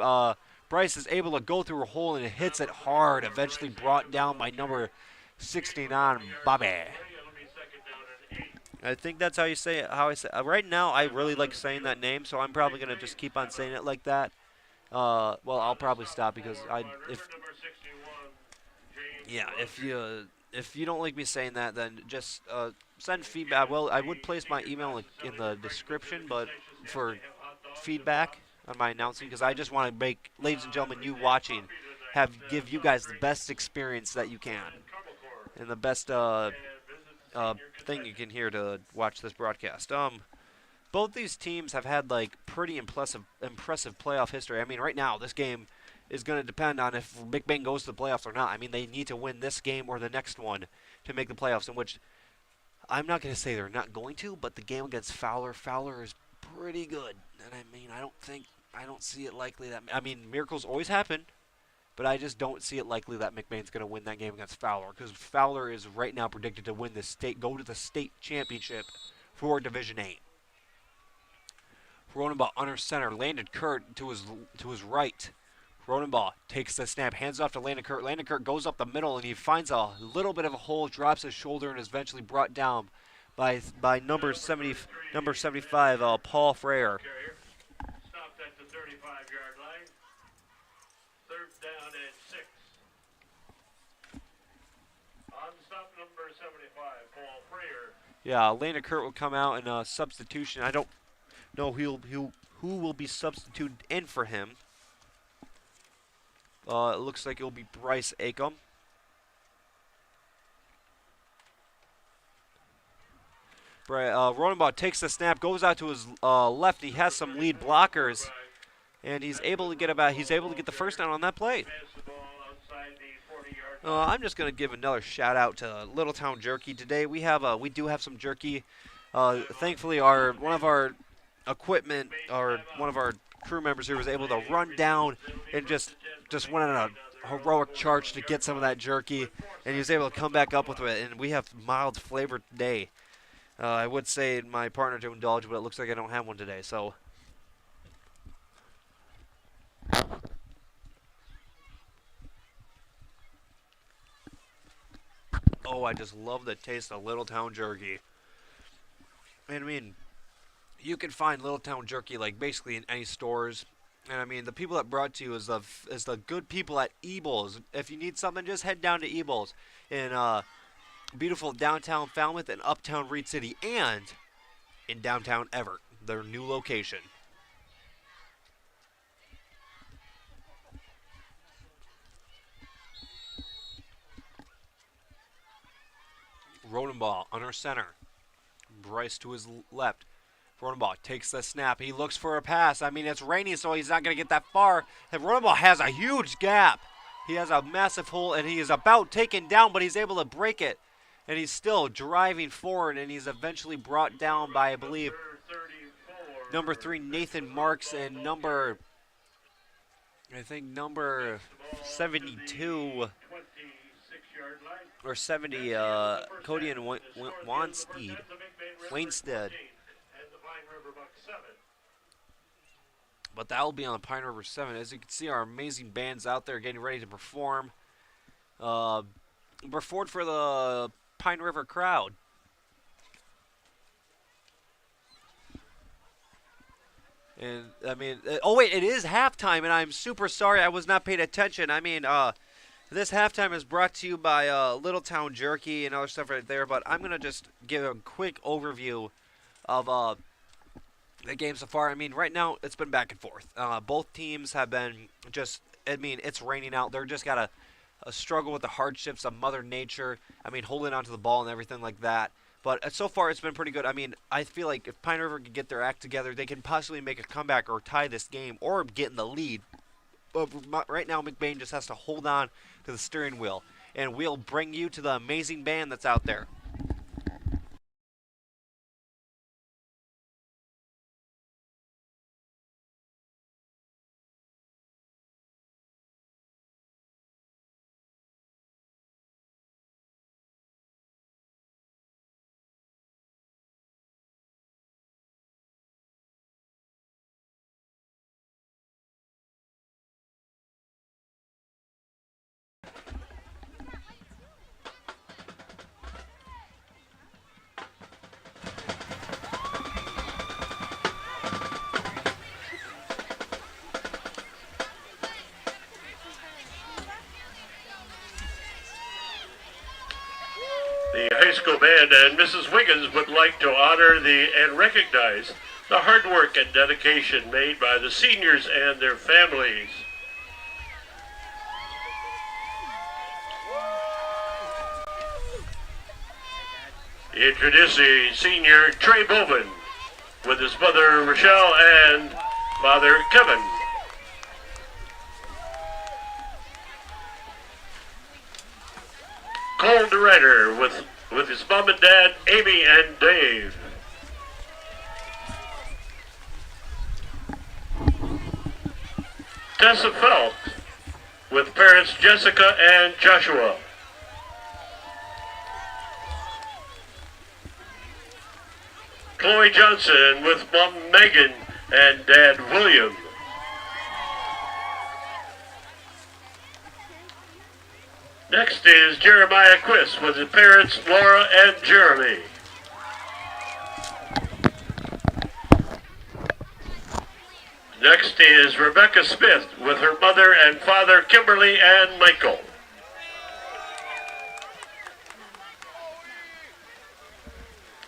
Speaker 2: Bryce is able to go through a hole and hits it hard. Eventually brought down by number 69, Bobby. I think that's how you say it. How I say right now, I really like saying that name, so I'm probably gonna just keep on saying it like that. Well, I'll probably stop because if you don't like me saying that, then just send feedback. Well, I would place my email in the description, but for feedback on my announcing, because I just want to make, ladies and gentlemen, you watching, give you guys the best experience that you can, and the best thing you can hear to watch this broadcast. Both these teams have had like pretty impressive playoff history. I mean, right now this game is going to depend on if McBain goes to the playoffs or not. I mean, they need to win this game or the next one to make the playoffs, in which I'm not going to say they're not going to, but the game against Fowler is pretty good. And I mean, I don't see it likely that, I mean, miracles always happen, but I just don't see it likely that McBain's going to win that game against Fowler, because Fowler is right now predicted to win go to the state championship for Division 8. Ronenbaugh under center. Landon Kurt to his right. Ronenbaugh takes the snap, hands off to Landon Kurt. Landon Kurt goes up the middle, and he finds a little bit of a hole, drops his shoulder, and is eventually brought down by number 75, Paul Frere.
Speaker 1: Stopped at the 35-yard line. 3rd down and 6. On stop number 75, Paul Frere.
Speaker 2: Yeah, Landon Kurt will come out in a substitution. I don't know who will be substituted in for him. It looks like it'll be Bryce Acom. Rodenbaugh takes the snap, goes out to his left. He has some lead blockers, and he's able to get the first down on that play. I'm just gonna give another shout out to Littletown Jerky today. We do have some jerky. Thankfully, one of our crew members here was able to run down and just went on a heroic charge to get some of that jerky, and he was able to come back up with it. And we have mild flavor today. I would say my partner to indulge, but it looks like I don't have one today. So. Oh, I just love the taste of Littletown Jerky. And I mean, you can find Littletown Jerky like basically in any stores. And I mean, the people that brought to you is the good people at Ebles. If you need something, just head down to Ebles in beautiful downtown Falmouth and uptown Reed City, and in downtown Everett, their new location. Rodenbaugh under center. Bryce to his left. Rodenbaugh takes the snap. He looks for a pass. I mean, it's raining, so he's not going to get that far. And Rodenbaugh has a huge gap. He has a massive hole, and he is about taken down, but he's able to break it. And he's still driving forward, and he's eventually brought down by, I believe, number 3, Nathan Marks, and number 72 or 70, Cody and Wainstead. But that will be on the Pine River 7. As you can see, our amazing band's out there getting ready to perform. Performed for the Pine River crowd. And, I mean, oh wait, it is halftime, and I'm super sorry I was not paying attention. I mean, this halftime is brought to you by Littletown Jerky and other stuff right there, but I'm going to just give a quick overview of the game so far. I mean, right now, it's been back and forth. Both teams have been just, I mean, it's raining out. They're just got a struggle with the hardships of Mother Nature. I mean, holding onto the ball and everything like that. But so far, it's been pretty good. I mean, I feel like if Pine River could get their act together, they can possibly make a comeback or tie this game or get in the lead. But right now, McBain just has to hold on to the steering wheel. And we'll bring you to the amazing band that's out there.
Speaker 1: The high school band and Mrs. Wiggins would like to honor and recognize the hard work and dedication made by the seniors and their families. Introducing senior Trey Bowman with his mother Rochelle and father Kevin. Cole DeRider with his mom and dad, Amy and Dave. Tessa Felt with parents Jessica and Joshua. Chloe Johnson with mom Megan and dad William. Next is Jeremiah Quist with his parents Laura and Jeremy. Next is Rebecca Smith with her mother and father Kimberly and Michael.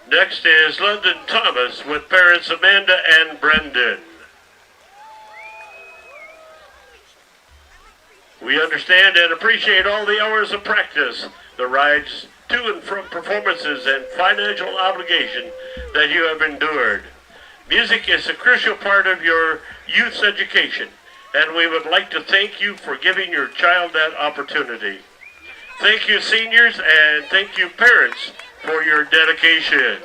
Speaker 1: Next is London Thomas with parents Amanda and Brendan. We understand and appreciate all the hours of practice, the rides to and from performances, and financial obligation that you have endured. Music is a crucial part of your youth's education, and we would like to thank you for giving your child that opportunity. Thank you, seniors, and thank you, parents, for your dedication.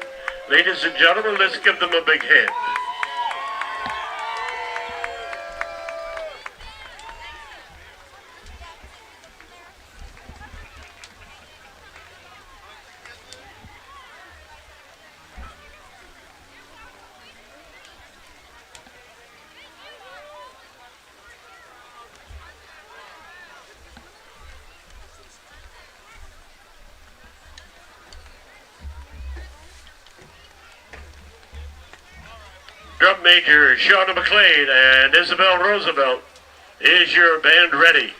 Speaker 1: Ladies and gentlemen, let's give them a big hand. Drum major Shauna McLain and Isabel Roosevelt, is your band ready?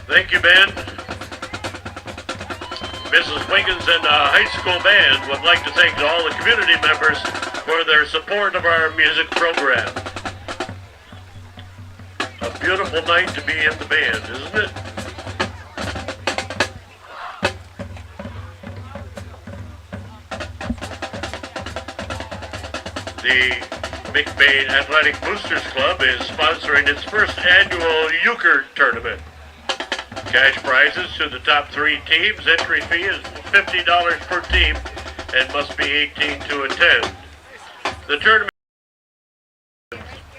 Speaker 1: Thank you, band. Mrs. Wiggins and high school band would like to thank all the community members for their support of our music program. A beautiful night to be in the band, isn't it? The McBain Athletic Boosters Club is sponsoring its first annual euchre tournament. Cash prizes to the top 3 teams. Entry fee is $50 per team and must be 18 to attend. The tournament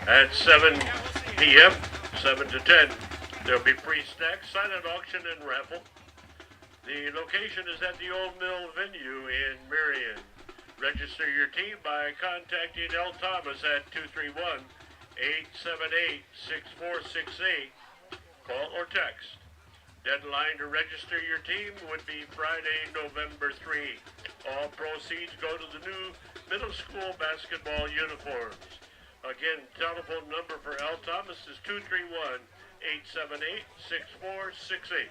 Speaker 1: at 7 p.m., 7 to 10. There'll be free snacks, silent auction, and raffle. The location is at the Old Mill venue in Marion. Register your team by contacting L. Thomas at 231-878-6468. Call or text. Deadline to register your team would be Friday, November 3. All proceeds go to the new middle school basketball uniforms. Again, telephone number for L. Thomas is 231-878-6468.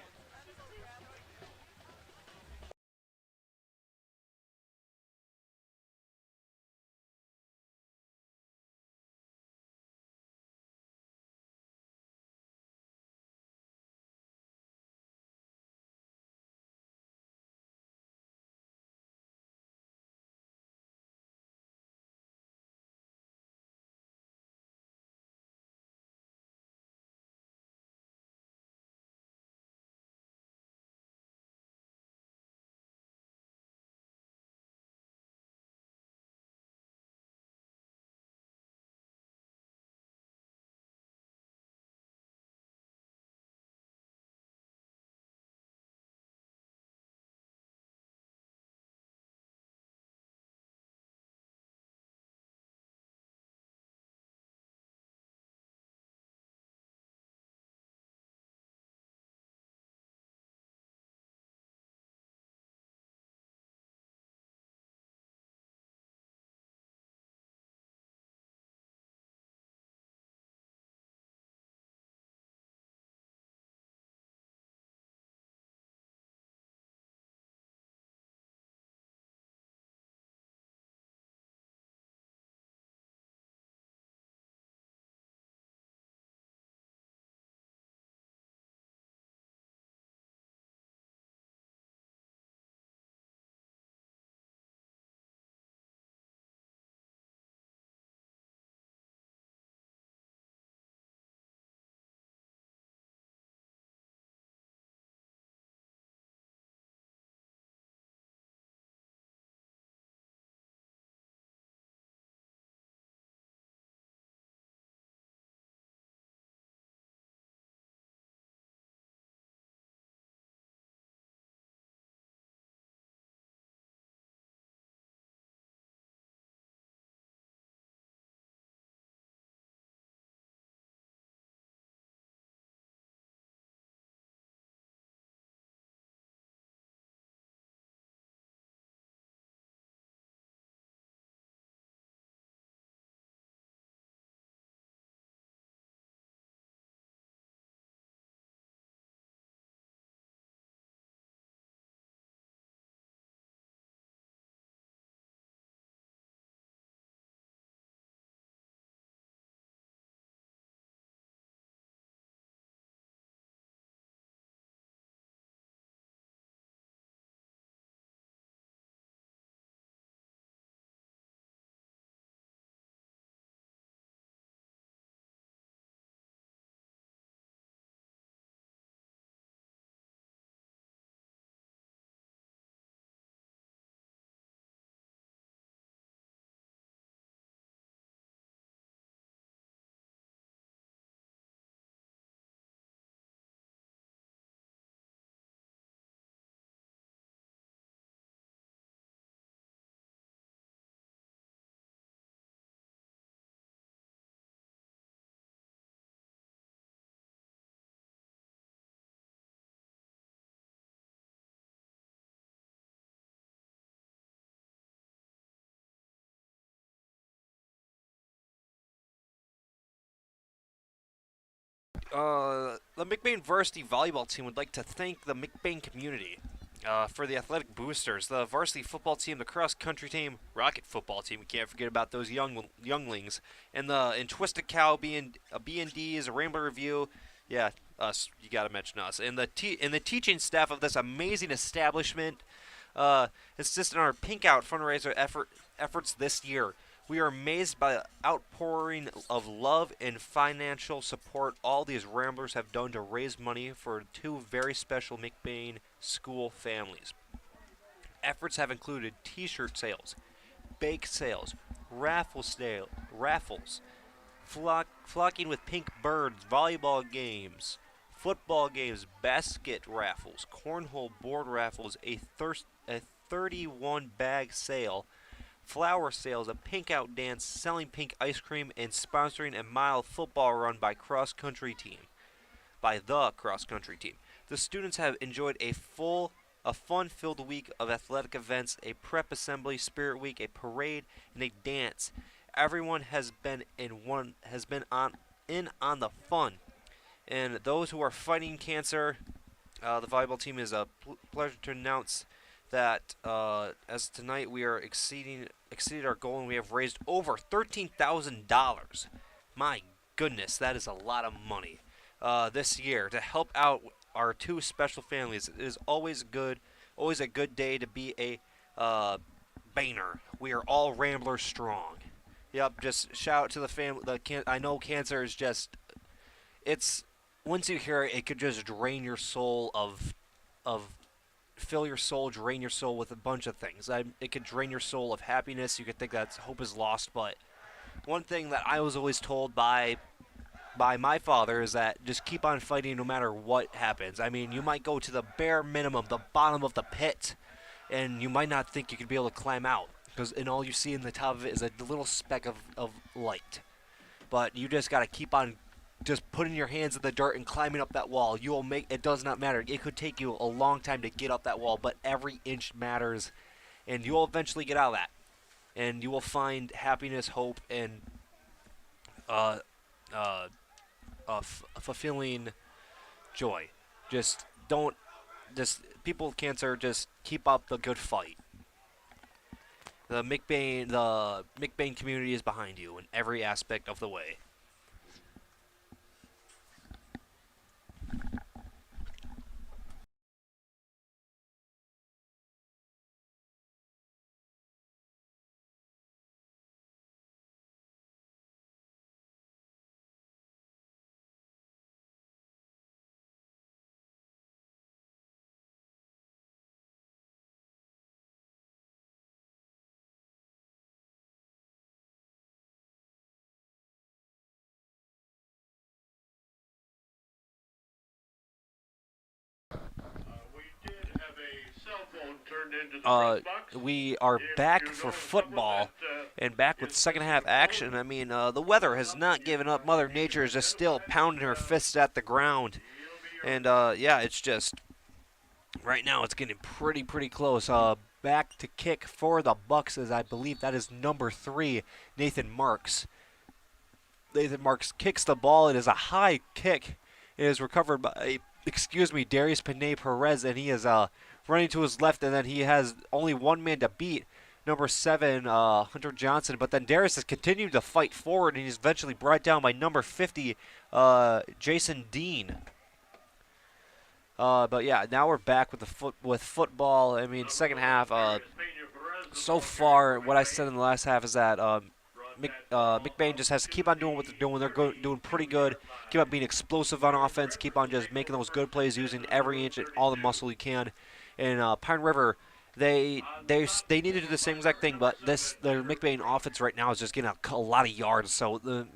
Speaker 2: The McBain Varsity volleyball team would like to thank the McBain community for the athletic boosters, the varsity football team, the cross-country team, rocket football team. We can't forget about those younglings, and Twisted Cow B&D's, a Rambler Review. Yeah, us. You gotta mention us, and the teaching staff of this amazing establishment. Assisted in our Pink Out fundraiser efforts this year. We are amazed by the outpouring of love and financial support all these Ramblers have done to raise money for two very special McBain school families. Efforts have included t-shirt sales, bake sales, raffles, flocking with pink birds, volleyball games, football games, basket raffles, cornhole board raffles, a 31 bag sale, flower sales, a pink out dance, selling pink ice cream, and sponsoring a mile football run by the cross country team. The students have enjoyed a fun-filled week of athletic events, a prep assembly, spirit week, a parade, and a dance. Everyone has been on the fun. And those who are fighting cancer, the volleyball team is a pleasure to announce that as tonight we are exceeded our goal, and we have raised over $13,000. My goodness, that is a lot of money this year to help out our two special families. It is always a good day to be a Bainer. We are all Ramblers strong. Yep, just shout out to the family. I know cancer is just, it's, once you hear it, it could just drain your soul fill your soul, drain your soul with a bunch of things. It could drain your soul of happiness. You could think that hope is lost, but one thing that I was always told by my father is that just keep on fighting no matter what happens. I mean, you might go to the bare minimum, the bottom of the pit, and you might not think you could be able to climb out, and all you see in the top of it is a little speck of light. But you just got to keep on just putting your hands in the dirt and climbing up that wall. You will make, it does not matter. It could take you a long time to get up that wall, but every inch matters, and you will eventually get out of that. And you will find happiness, hope, and fulfilling joy. People with cancer, just keep up the good fight. The McBain community is behind you in every aspect of the way. We are back for football and back with second half action. I mean, the weather has not given up. Mother Nature is just still pounding her fists at the ground. And, yeah, it's just, right now it's getting pretty close. Back to kick for the Bucks, as I believe that is number 3, Nathan Marks. Nathan Marks kicks the ball. It is a high kick. It is recovered by, Darius Panay Perez, and he is running to his left, and then he has only one man to beat, number 7, Hunter Johnson. But then Darius has continued to fight forward, and he's eventually brought down by number 50, Jason Dean. But yeah, now we're back with football. I mean, second half. So far, what I said in the last half is that McBain just has to keep on doing what they're doing. They're doing pretty good. Keep on being explosive on offense. Keep on just making those good plays, using every inch and all the muscle you can. And Pine River, they need to do the same exact thing, but the McBain offense right now is just getting a lot of yards. So the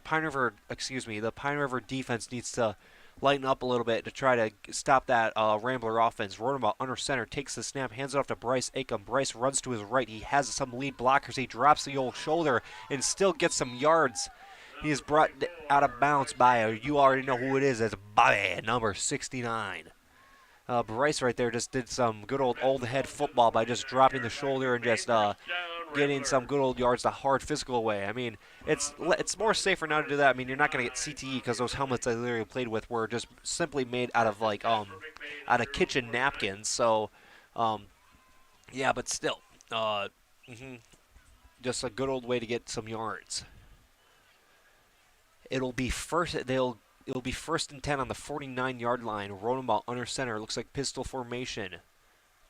Speaker 2: Pine River defense needs to lighten up a little bit to try to stop that Rambler offense. Roundabout under center, takes the snap, hands it off to Bryce Acom. Bryce runs to his right. He has some lead blockers. He drops the old shoulder and still gets some yards. He is brought out of bounds by you already know who it is, as Bobby, number 69. Bryce right there just did some good old head football by just dropping the shoulder and just getting some good old yards the hard physical way. I mean, it's more safer now to do that. I mean, you're not going to get CTE because those helmets I literally played with were just simply made out of like out of kitchen napkins. So, yeah, but still, just a good old way to get some yards. It'll be first and 10 on the 49-yard line. Rolling ball under center. Looks like pistol formation.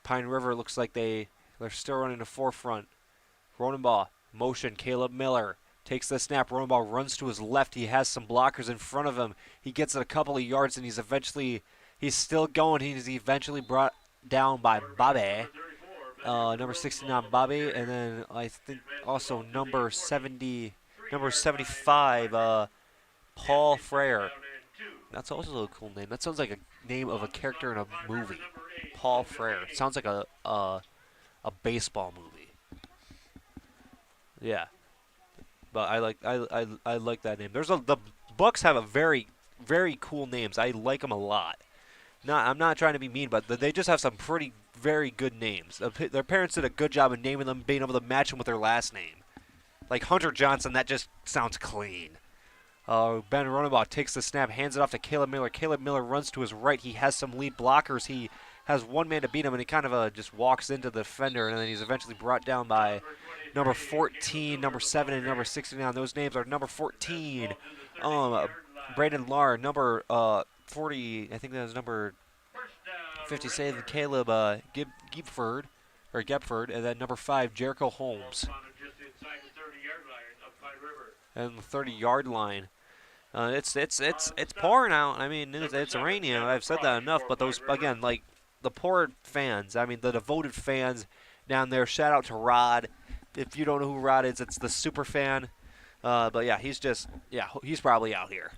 Speaker 2: Pine River looks like they're still running the forefront. Rolling ball, motion, Caleb Miller takes the snap. Rolling ball runs to his left. He has some blockers in front of him. He gets it a couple of yards, and he's still going. He's eventually brought down by Bobby, number 69, Bobby, and then I think also number 75, Paul Frere. That's also a cool name. That sounds like a name of a character in a movie. Paul Frere. Sounds like a baseball movie. Yeah, but I like that name. The Bucks have a very cool names. I like them a lot. I'm not trying to be mean, but they just have some very good names. Their parents did a good job of naming them, being able to match them with their last name. Like Hunter Johnson, that just sounds clean. Ben Runabaugh takes the snap, hands it off to Caleb Miller. Caleb Miller runs to his right. He has some lead blockers. He has one man to beat him, and he kind of just walks into the defender, and then he's eventually brought down by number 14, number 7, and number 69. Those names are number 14, Brandon Lahr, number 40, I think that was number 57, Caleb Gepford, and then number 5, Jericho Holmes. And the 30-yard line. It's pouring out. I mean, it's raining. I've said that enough. But those, again, like the poor fans. I mean, the devoted fans down there. Shout out to Rod. If you don't know who Rod is, it's the super fan. But yeah, he's probably out here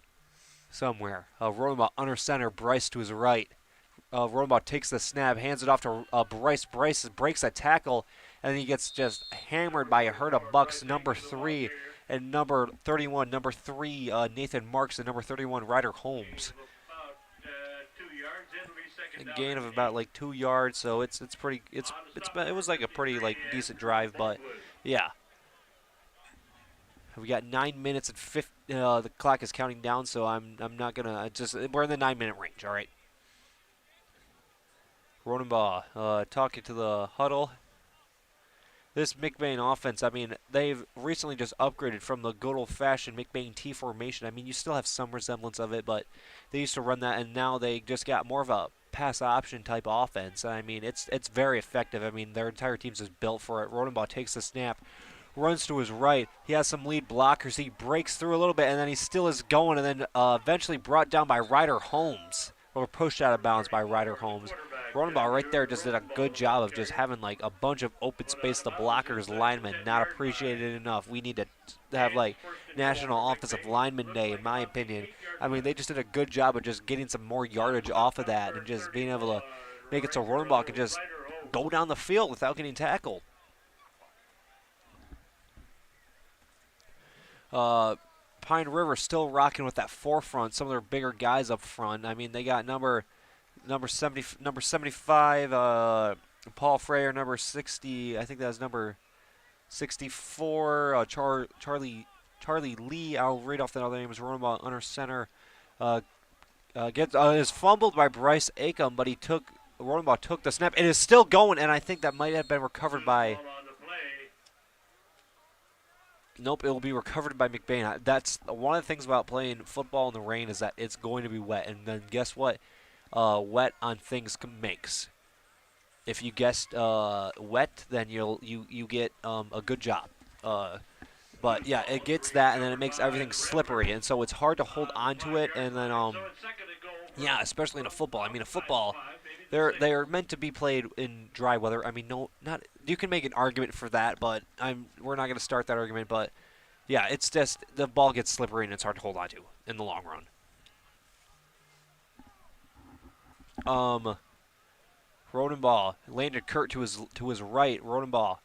Speaker 2: somewhere. Rolling ball under center. Bryce to his right. Rolling ball takes the snap, hands it off to Bryce. Bryce breaks a tackle, and then he gets just hammered by a herd of Bucks. Number 3. And number 31, number 3, Nathan Marks, and number 31, Ryder Holmes. A gain of about like 2 yards, so it was like a pretty like decent drive, but yeah. We got 9 minutes and 50. The clock is counting down, so I'm not gonna we're in the 9-minute range. All right. Rodenbaugh talking to the huddle. This McBain offense, I mean, they've recently just upgraded from the good old-fashioned McBain T formation. I mean, you still have some resemblance of it, but they used to run that, and now they just got more of a pass option type offense. I mean, it's very effective. I mean, their entire team's just built for it. Rodenbaugh takes the snap, runs to his right. He has some lead blockers. He breaks through a little bit, and then he still is going, and then eventually brought down by Ryder Holmes, or pushed out of bounds by Ryder Holmes. Rodenbaugh right there just did a good job of just having like a bunch of open space. The blockers, linemen, not appreciated enough. We need to have like National Offensive Lineman Day, in my opinion. I mean, they just did a good job of just getting some more yardage off of that and just being able to make it so Rodenbaugh can just go down the field without getting tackled. Pine River still rocking with that forefront. Some of their bigger guys up front. I mean, they got number 75, Paul Frere, number 60. I think that was number 64. Charlie Lee. I'll read off the other names. Rodenbaugh under center. Is fumbled by Bryce Acom, but Rodenbaugh took the snap. It is still going, and I think that might have been recovered by. Nope, it will be recovered by McBain. That's one of the things about playing football in the rain is that it's going to be wet, and then guess what? Wet on things makes. If you guessed wet, then you get a good job. But yeah, it gets that, and then it makes everything slippery, and so it's hard to hold on to it. And then yeah, especially in a football. I mean, a football, they are meant to be played in dry weather. I mean, you can make an argument for that, but we're not going to start that argument. But yeah, it's just the ball gets slippery and it's hard to hold on to in the long run. Rodenbaugh, Landon Kurt to his right. Rodenbaugh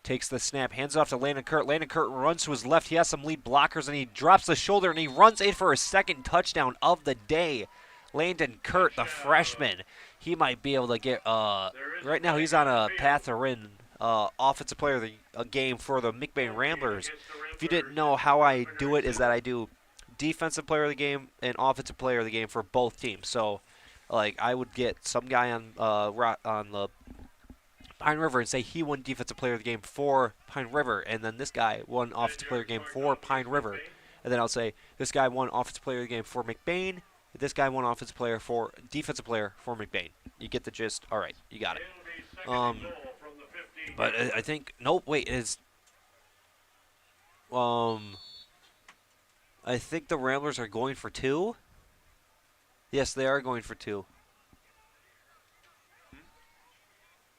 Speaker 2: takes the snap, hands it off to Landon Kurt. Landon Kurt runs to his left. He has some lead blockers, and he drops the shoulder, and he runs in for his second touchdown of the day. Landon Kurt, the freshman, he might be able to get. Right now, he's on a path to win offensive player of the game for the McBain Ramblers. If you didn't know how I do it, is that I do defensive player of the game and offensive player of the game for both teams. So, like, I would get some guy on the Pine River and say he won defensive player of the game for Pine River, and then this guy won offensive player of the game for Pine River. And then I'll say this guy won offensive player of the game for McBain. This guy won defensive player for McBain. You get the gist. All right, you got it. But I think nope. Wait, is I think the Ramblers are going for 2. Yes, they are going for 2.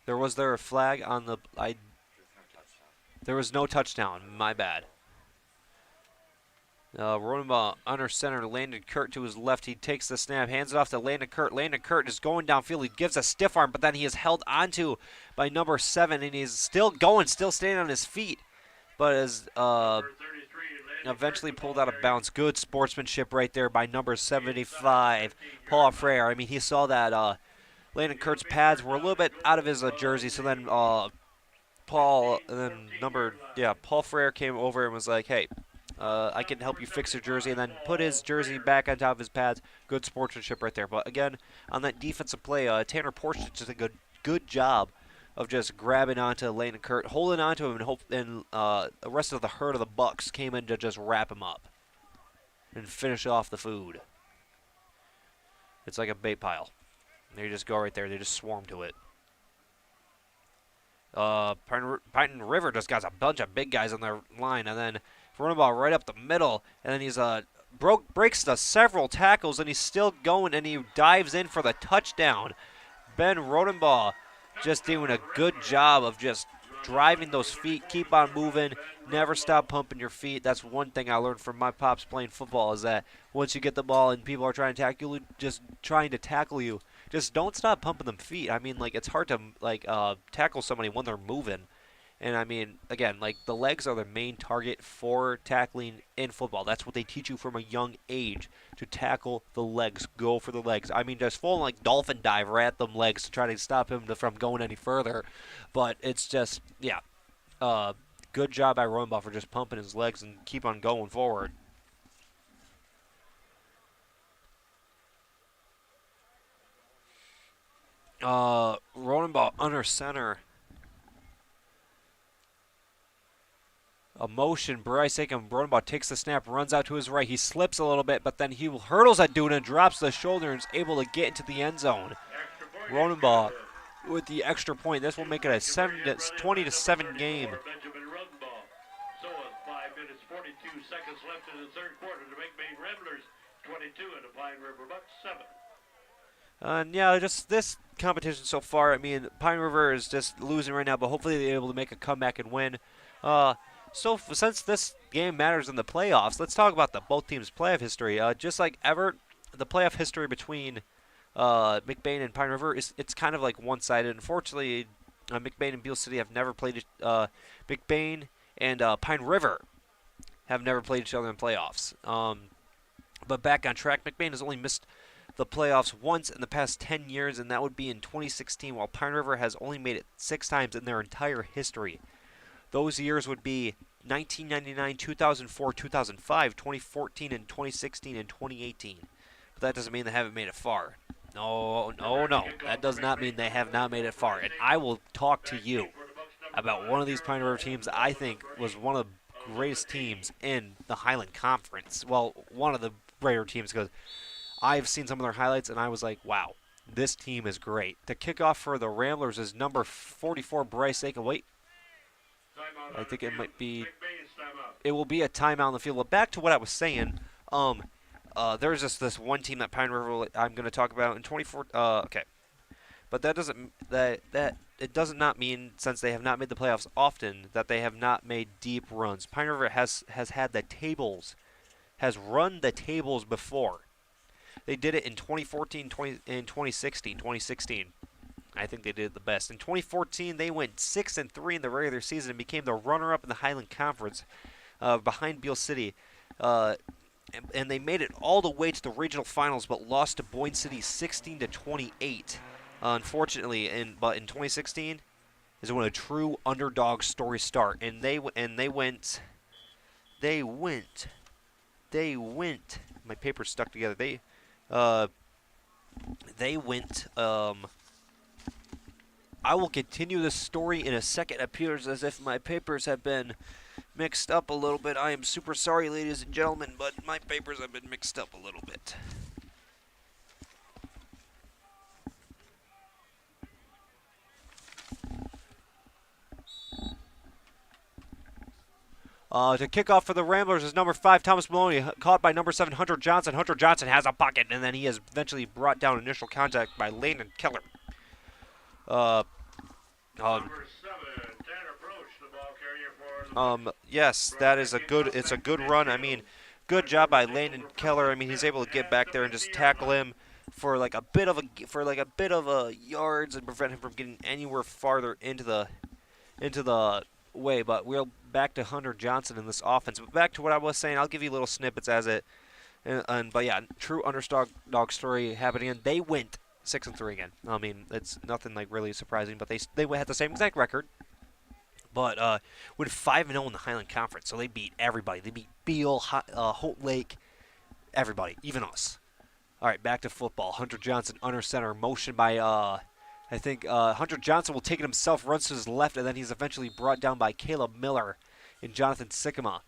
Speaker 2: Was there a flag on the? There was no touchdown. My bad. Rolling ball under center. Landon Kurt to his left. He takes the snap, hands it off to Landon Kurt. Landon Kurt is going downfield. He gives a stiff arm, but then he is held onto by number 7, and he's still going, still standing on his feet, but is eventually pulled out of bounds. Good sportsmanship right there by number 75, Paul Frere. I mean, he saw that Landon Kurt's pads were a little bit out of his jersey, so then Paul Frere came over and was like, hey, I can help you fix your jersey, and then put his jersey back on top of his pads. Good sportsmanship right there. But again, on that defensive play, Tanner Porsche did a good job of just grabbing onto Landon Kurt, holding onto him, and the rest of the herd of the Bucks came in to just wrap him up and finish off the food. It's like a bait pile. They just go right there. They just swarm to it. Pine River just got a bunch of big guys on their line, and then running ball right up the middle, and then he's breaks the several tackles, and he's still going, and he dives in for the touchdown. Ben Rodenbaugh just doing a good job of just driving those feet, keep on moving, never stop pumping your feet. That's one thing I learned from my pops playing football, is that once you get the ball and people are trying to tackle you, just don't stop pumping them feet. I mean, like, it's hard to tackle somebody when they're moving. And I mean, again, like, the legs are the main target for tackling in football. That's what they teach you from a young age, to tackle the legs, go for the legs. I mean, just full like dolphin dive right at them legs to try to stop him from going any further. But it's just, yeah, good job by Rodenbaugh for just pumping his legs and keep on going forward. Rodenbaugh under center. A motion, Bryce Aiken. Rodenbaugh takes the snap, runs out to his right. He slips a little bit, but then he hurdles that dude and drops the shoulder and is able to get into the end zone. Rodenbaugh with the extra point. This will make it a 20-7 game.
Speaker 1: So 5 minutes, 42 seconds left in the third quarter to make McBain Ramblers 22 and the Pine River Bucks 7.
Speaker 2: And yeah, just this competition so far, I mean, Pine River is just losing right now, but hopefully they're able to make a comeback and win. So since this game matters in the playoffs, let's talk about both teams' playoff history. Just like ever, the playoff history between McBain and Pine River it's kind of like one-sided. Unfortunately, McBain and Beale City have never played. McBain and Pine River have never played each other in playoffs. But back on track, McBain has only missed the playoffs once in the past 10 years, and that would be in 2016, while Pine River has only made it 6 times in their entire history. Those years would be 1999, 2004, 2005, 2014, and 2016, and 2018. But that doesn't mean they haven't made it far. No. That does not mean they have not made it far. And I will talk to you about one of these Pine River teams I think was one of the greatest teams in the Highland Conference. Well, one of the greater teams, because I've seen some of their highlights, and I was like, wow, this team is great. The kickoff for the Ramblers is number 44, Bryce Aiken. Wait. I think it might be. It will be a timeout on the field. But back to what I was saying. There's just this one team that Pine River I'm going to talk about in 24. Okay, but that doesn't it does not mean, since they have not made the playoffs often, that they have not made deep runs. Pine River has had the tables, has run the tables before. They did it in 2014, and 2016. I think they did it the best. In 2014, they went 6-3 in the regular season and became the runner-up in the Highland Conference, behind Beale City. And they made it all the way to the regional finals, but lost to Boyne City 16-28. Unfortunately, but in 2016, is when a true underdog story start. And they went. My paper's stuck together. They went. I will continue this story in a second. It appears as if my papers have been mixed up a little bit. I am super sorry, ladies and gentlemen, but my papers have been mixed up a little bit. To kick off for the Ramblers is number 5, Thomas Maloney, caught by number 7, Hunter Johnson. Hunter Johnson has a pocket, and then he is eventually brought down initial contact by Landon Keller.
Speaker 1: Number 7, Tanner Broach, the ball carrier for the
Speaker 2: Yes, that is it's a good run. I mean, good job by Landon Keller. I mean, he's able to get back there and just tackle him for like a bit of a yards and prevent him from getting anywhere farther into the way. But we're back to Hunter Johnson in this offense. But back to what I was saying, I'll give you little snippets as it. But yeah, true underdog story happening. And they went 6-3 again. I mean, it's nothing like really surprising. But they had the same exact record. But went 5-0 in the Highland Conference, so they beat everybody. They beat Beale, Holt Lake, everybody, even us. All right, back to football. Hunter Johnson under center, motion by I think Hunter Johnson will take it himself, runs to his left, and then he's eventually brought down by Caleb Miller and Jonathan Sycamore.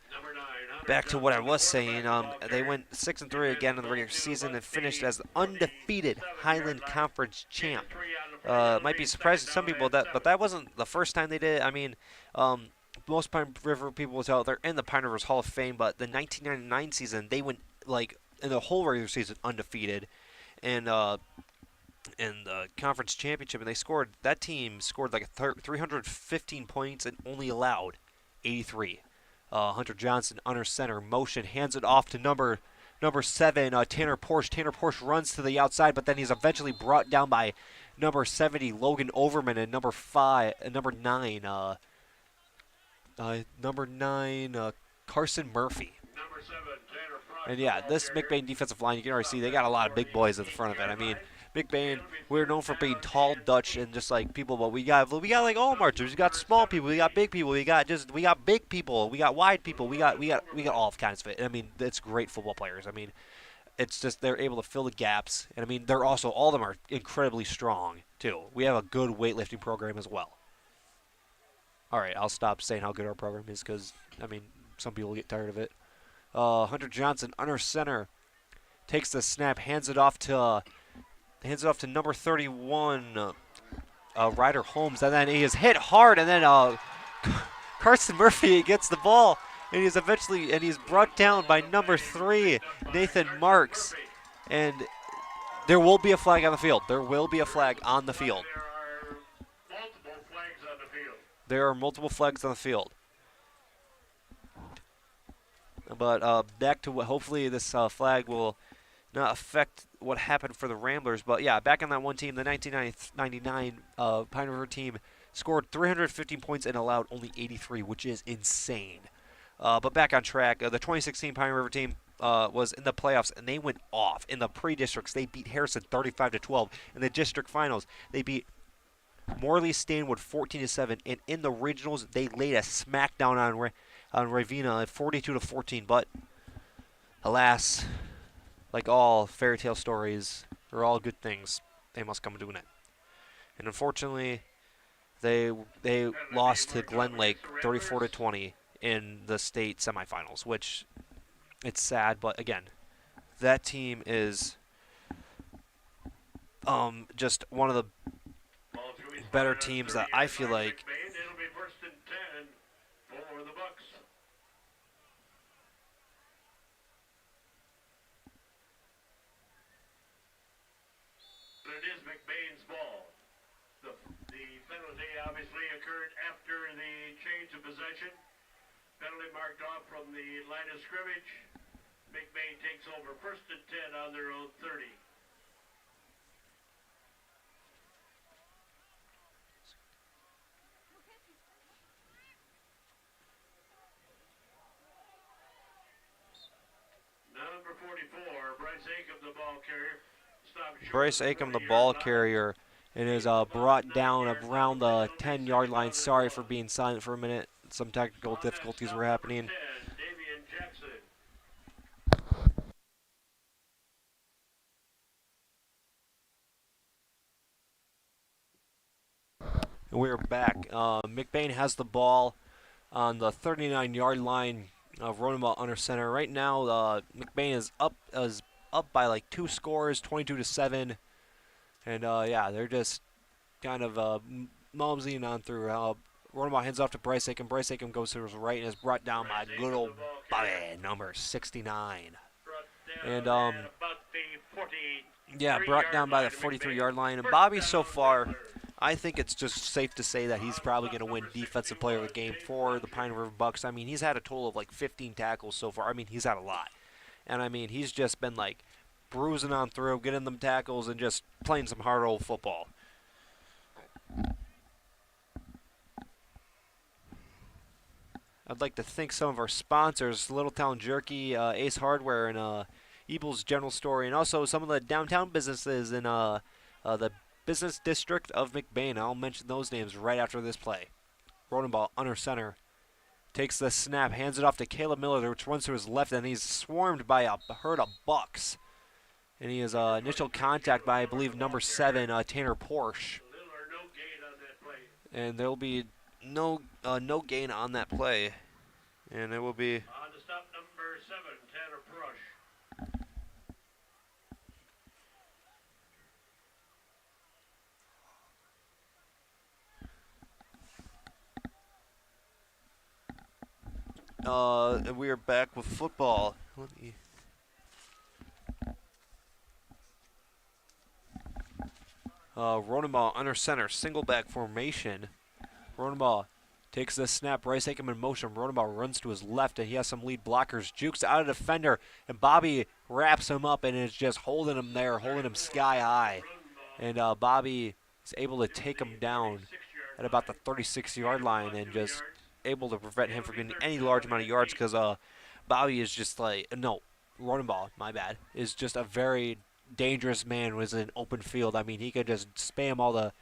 Speaker 2: Back to what I was saying, they went 6-3 again in the regular season and finished as the undefeated Highland Conference champ. Might be surprising to some people but that wasn't the first time they did it. I mean, most Pine River people will tell they're in the Pine Rivers Hall of Fame, but the 1999 season they went like in the whole regular season undefeated, and in the conference championship, and that team scored like 315 points and only allowed 83. Hunter Johnson under center, motion, hands it off to number 7, Tanner Porsche. Tanner Porsche runs to the outside, but then he's eventually brought down by number 70, Logan Overman, and number 9, Carson Murphy. And yeah, this McBain defensive line, you can already see they got a lot of big boys at the front of it. I mean, McBain, we're known for being tall, Dutch, and just like people, but we got like all marchers. We got small people, we got big people, we got big people, we got wide people, we got all kinds of it. I mean, it's great football players. I mean, it's just they're able to fill the gaps, and I mean, they're also all of them are incredibly strong too. We have a good weightlifting program as well. All right, I'll stop saying how good our program is because I mean, some people get tired of it. Hunter Johnson under center takes the snap, hands it off to number 31, Ryder Holmes, and then he is hit hard, and then Carson Murphy gets the ball, and he's brought down by number 3, Nathan Marks, and there will be a flag on the field. There will be a flag on the field. There are multiple flags on the field. But back to what hopefully this flag will not affect what happened for the Ramblers. But yeah, back on that one team, the 1999 Pine River team scored 315 points and allowed only 83, which is insane. But back on track, the 2016 Pine River team was in the playoffs, and they went off. In the pre-districts, they beat Harrison 35-12. In the district finals, they beat Morley Stanwood 14-7. And in the regionals, they laid a smackdown on Ravenna at 42-14. But alas, like all fairy tale stories, or all good things, they must come to an end. And unfortunately, they lost to Glen Lake 34-20 in the state semifinals, which it's sad, but again, that team is just one of the better teams that I feel like.
Speaker 1: McBain's ball. The penalty obviously occurred after the change of possession. Penalty marked off from the line of scrimmage. McBain takes over 1st and 10 on their own 30. Number 44, Bryce Acom, the ball carrier.
Speaker 2: Bryce Acom, the ball carrier, and is brought down around the 10-yard line. Sorry for being silent for a minute. Some technical difficulties were happening. And we're back. McBain has the ball on the 39-yard line of running ball under center. Right now, McBain is up by like 2 scores, 22-7. And yeah, they're just kind of moseying on through. Running ball hands off to Bryce Aiken. Bryce Aiken goes to his right and is brought down by good old Bobby, number 69. And yeah, brought down by the 43-yard line. And Bobby, so far, I think it's just safe to say that he's probably going to win Defensive Player of the Game for the Pine River Bucks. I mean, he's had a total of like 15 tackles so far. I mean, he's had a lot. And I mean, he's just been like bruising on through, getting them tackles, and just playing some hard old football. I'd like to thank some of our sponsors, Little Town Jerky, Ace Hardware, and Ebel's General Store, and also some of the downtown businesses in the business district of McBain. I'll mention those names right after this play. Rolling ball under center. Takes the snap, hands it off to Caleb Miller, which runs to his left, and he's swarmed by a herd of Bucks. And he has initial contact by, I believe, number 7, Tanner Porsche. And there will be no gain on that play. And it will be...
Speaker 1: On to stop number 7, Tanner Porsche.
Speaker 2: And we are back with football. Rolling ball under center, single back formation. Rolling ball takes the snap, Bryce Aiken in motion. Rolling ball runs to his left, and he has some lead blockers. Jukes out of defender, and Bobby wraps him up and is just holding him there, holding him sky high. And Bobby is able to take him down at about the 36-yard line and just able to prevent him from getting any large amount of yards because Bobby is just like, no, running ball, my bad, is just a very dangerous man with an open field. I mean, he could just spam all the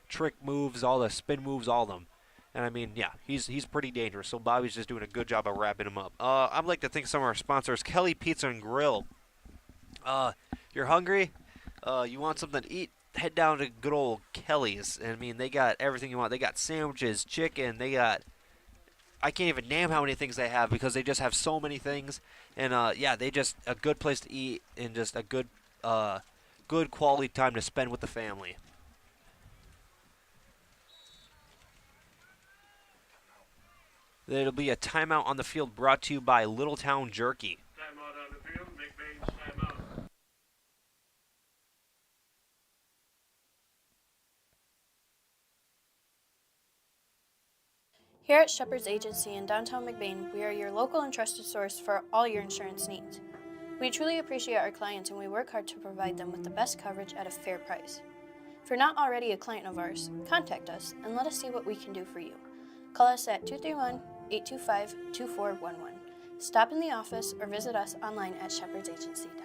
Speaker 2: trick moves, all the spin moves, all of them. And I mean, yeah, he's pretty dangerous. So Bobby's just doing a good job of wrapping him up. I'd like to thank some of our sponsors, Kelly Pizza and Grill. You're hungry? You want something to eat? Head down to good old Kelly's. And I mean, they got everything you want. They got sandwiches, chicken, they got... I can't even name how many things they have because they just have so many things. And yeah, they just a good place to eat and just a good quality time to spend with the family. There'll be a timeout on the field brought to you by Little Town Jerky.
Speaker 1: Timeout on the field, McBain's timeout.
Speaker 5: Here at Shepherd's Agency in downtown McBain, we are your local and trusted source for all your insurance needs. We truly appreciate our clients and we work hard to provide them with the best coverage at a fair price. If you're not already a client of ours, contact us and let us see what we can do for you. Call us at 231-825-2411. Stop in the office or visit us online at shepherdsagency.com.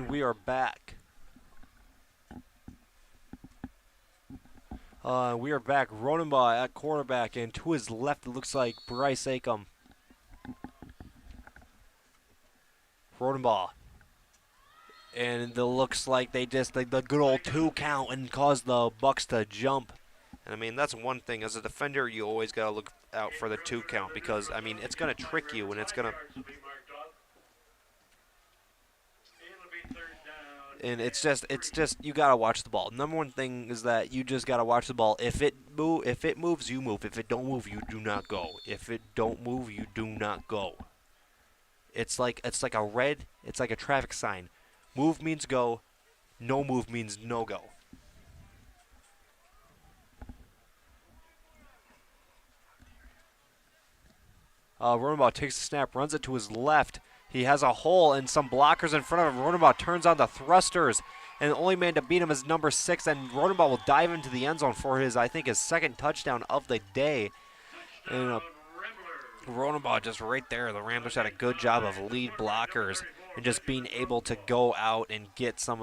Speaker 2: We are back. We are back. Ronenbaugh at quarterback, and to his left it looks like Bryce Aiken. Ronenbaugh. And it looks like they just the good old 2 count and caused the Bucks to jump. And I mean, that's one thing. As a defender, you always got to look out for the 2 count because, I mean, it's going to trick you and it's going to... And it's just you gotta watch the ball. Number one thing is that you just gotta watch the ball. If it moves, you move. If it don't move, you do not go. If it don't move, you do not go. It's like a traffic sign. Move means go. No move means no go. Ronenbaugh takes the snap, runs it to his left. He has a hole and some blockers in front of him. Rodenbaugh turns on the thrusters, and the only man to beat him is number 6, and Rodenbaugh will dive into the end zone for his, I think, his second touchdown of the day. And Rodenbaugh just right there. The Ramblers had a good job of lead blockers and just being able to go out and get some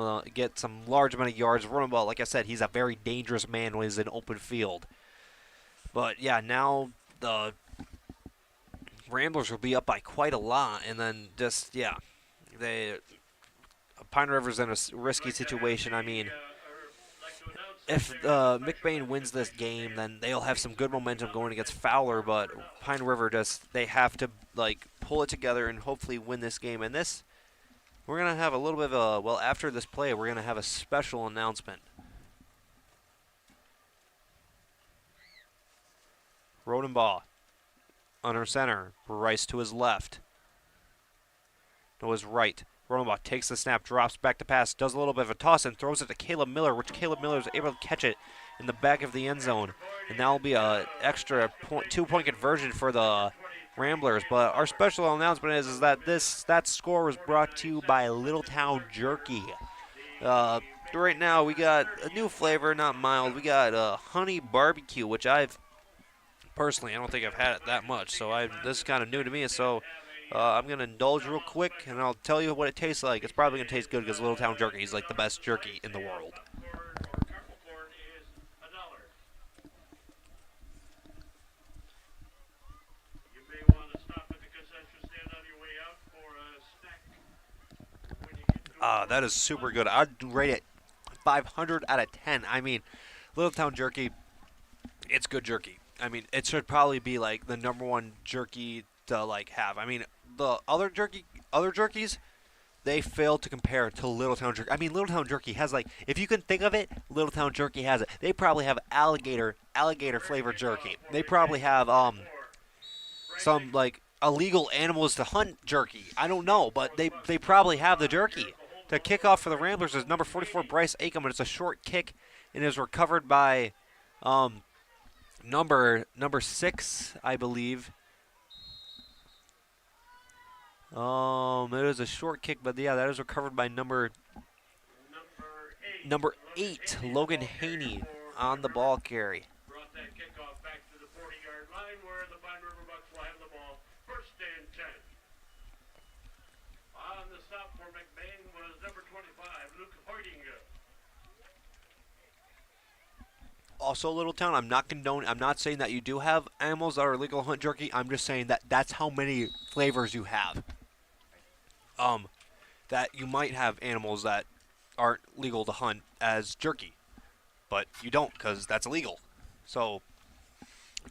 Speaker 2: large amount of yards. Rodenbaugh, like I said, he's a very dangerous man when he's in open field. But yeah, now the Ramblers will be up by quite a lot, and then just Pine River's in a risky situation. I mean, if McBain wins this game, then they'll have some good momentum going against Fowler, but Pine River they have to pull it together and hopefully win this game. And this, we're going to have a little bit of after this play, we're going to have a special announcement. Rodenbaugh under center, Rice to his left. To his right. Rodenbaugh takes the snap, drops back to pass, does a little bit of a toss, and throws it to Caleb Miller, which Caleb Miller is able to catch it in the back of the end zone. And that will be an extra 2-point conversion for the Ramblers. But our special announcement is that that score was brought to you by Littletown Jerky. Right now we got a new flavor, not mild. We got honey barbecue, which personally, I don't think I've had it that much, so this is kind of new to me. So I'm going to indulge real quick, and I'll tell you what it tastes like. It's probably going to taste good because Littletown Jerky is like the best jerky in the world. That is super good. I'd rate it 500 out of 10. I mean, Littletown Jerky, it's good jerky. I mean, it should probably be like the number one jerky to have. I mean, the other jerkies, they fail to compare to Littletown Jerky. I mean, Littletown Jerky has if you can think of it, Littletown Jerky has it. They probably have alligator flavored jerky. They probably have some illegal animals to hunt jerky. I don't know, but they probably have the jerky. The kickoff for the Ramblers is number 44 Bryce Acom, and it's a short kick, and is recovered by number 6, I believe. It was a short kick, but yeah, that is recovered by number 8, Logan Haney, on the ball carry.
Speaker 1: Brought that kickoff back to the 40-yard line where the Pine River Bucks will have the ball. First and 10. On the stop for McBain was number 25, Luke Hoytinga.
Speaker 2: Also, Littletown, I'm not saying that you do have animals that are legal hunt jerky. I'm just saying that that's how many flavors you have. That you might have animals that aren't legal to hunt as jerky, but you don't because that's illegal. So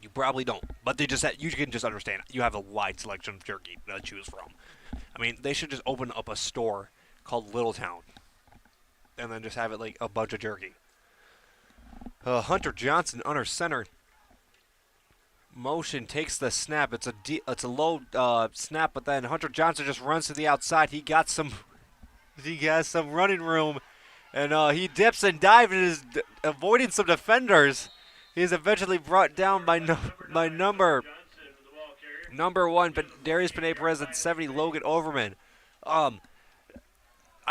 Speaker 2: you probably don't. But you can just understand you have a wide selection of jerky to choose from. I mean, they should just open up a store called Littletown, and then just have it a bunch of jerky. Hunter Johnson under center. Motion takes the snap. It's a low snap, but then Hunter Johnson just runs to the outside. He got some running room, and he dips and dives and is avoiding some defenders. He's eventually brought down by number 1, but Darius Panay-Perez and 70 Logan Overman. I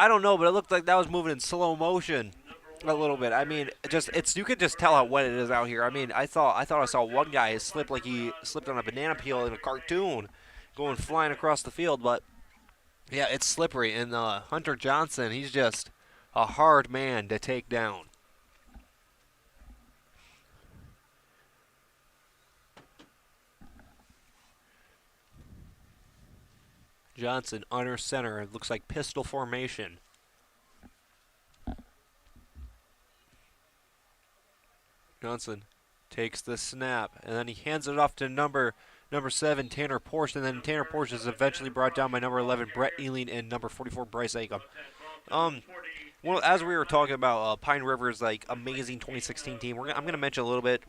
Speaker 2: don't know, but it looked like that was moving in slow motion a little bit. I mean, you could just tell how wet it is out here. I mean, I thought I saw one guy slip like he slipped on a banana peel in a cartoon, going flying across the field. But yeah, it's slippery. And Hunter Johnson, he's just a hard man to take down. Johnson under center. It looks like pistol formation. Johnson takes the snap, and then he hands it off to number 7, Tanner Porsche, and then Tanner Porsche is eventually brought down by number 11, Brett Ealing, and number 44, Bryce Acom. Well, as we were talking about Pine River's amazing 2016 team, I'm going to mention a little bit.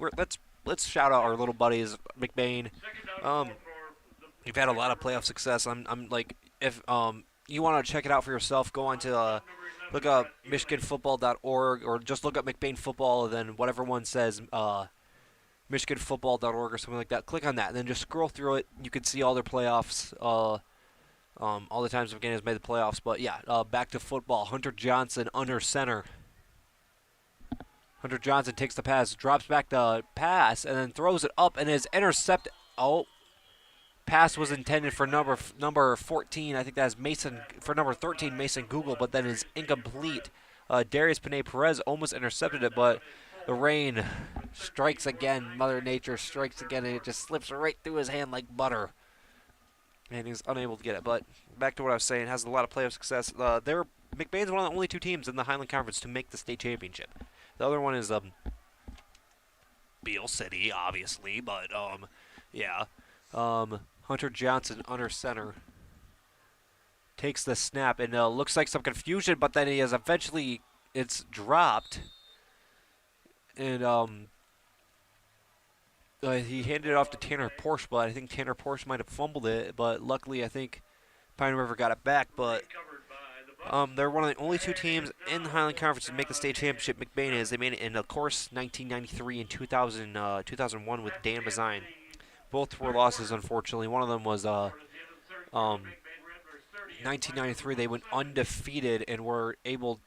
Speaker 2: Let's shout out our little buddies, McBain. We've had a lot of playoff success. If you want to check it out for yourself, go on to look up MichiganFootball.org, or just look up McBain Football, and then whatever one says MichiganFootball.org or something like that. Click on that, and then just scroll through it. You can see all their playoffs all the times McBain has made the playoffs. But yeah, back to football. Hunter Johnson under center. Hunter Johnson takes the pass, drops back the pass, and then throws it up and is intercepted. Oh, pass was intended for number 14. I think that's Mason, for number 13, Mason Google, but then is incomplete. Darius Panay-Perez almost intercepted it, but the rain strikes again. Mother Nature strikes again, and it just slips right through his hand like butter. And he's unable to get it. But back to what I was saying, has a lot of playoff success. McBain's one of the only 2 teams in the Highland Conference to make the state championship. The other one is Beale City, obviously, but yeah. Hunter Johnson under center takes the snap, and looks like some confusion, but then it's dropped, and he handed it off to Tanner Porsche, but I think Tanner Porsche might have fumbled it, but luckily I think Pine River got it back. But they're one of the only 2 teams in the Highland Conference to make the state championship. McBain is. They made it in, of course, 1993 and 2001 with Dan Bazine. Both were losses, unfortunately. One of them was 1993. They went undefeated and were able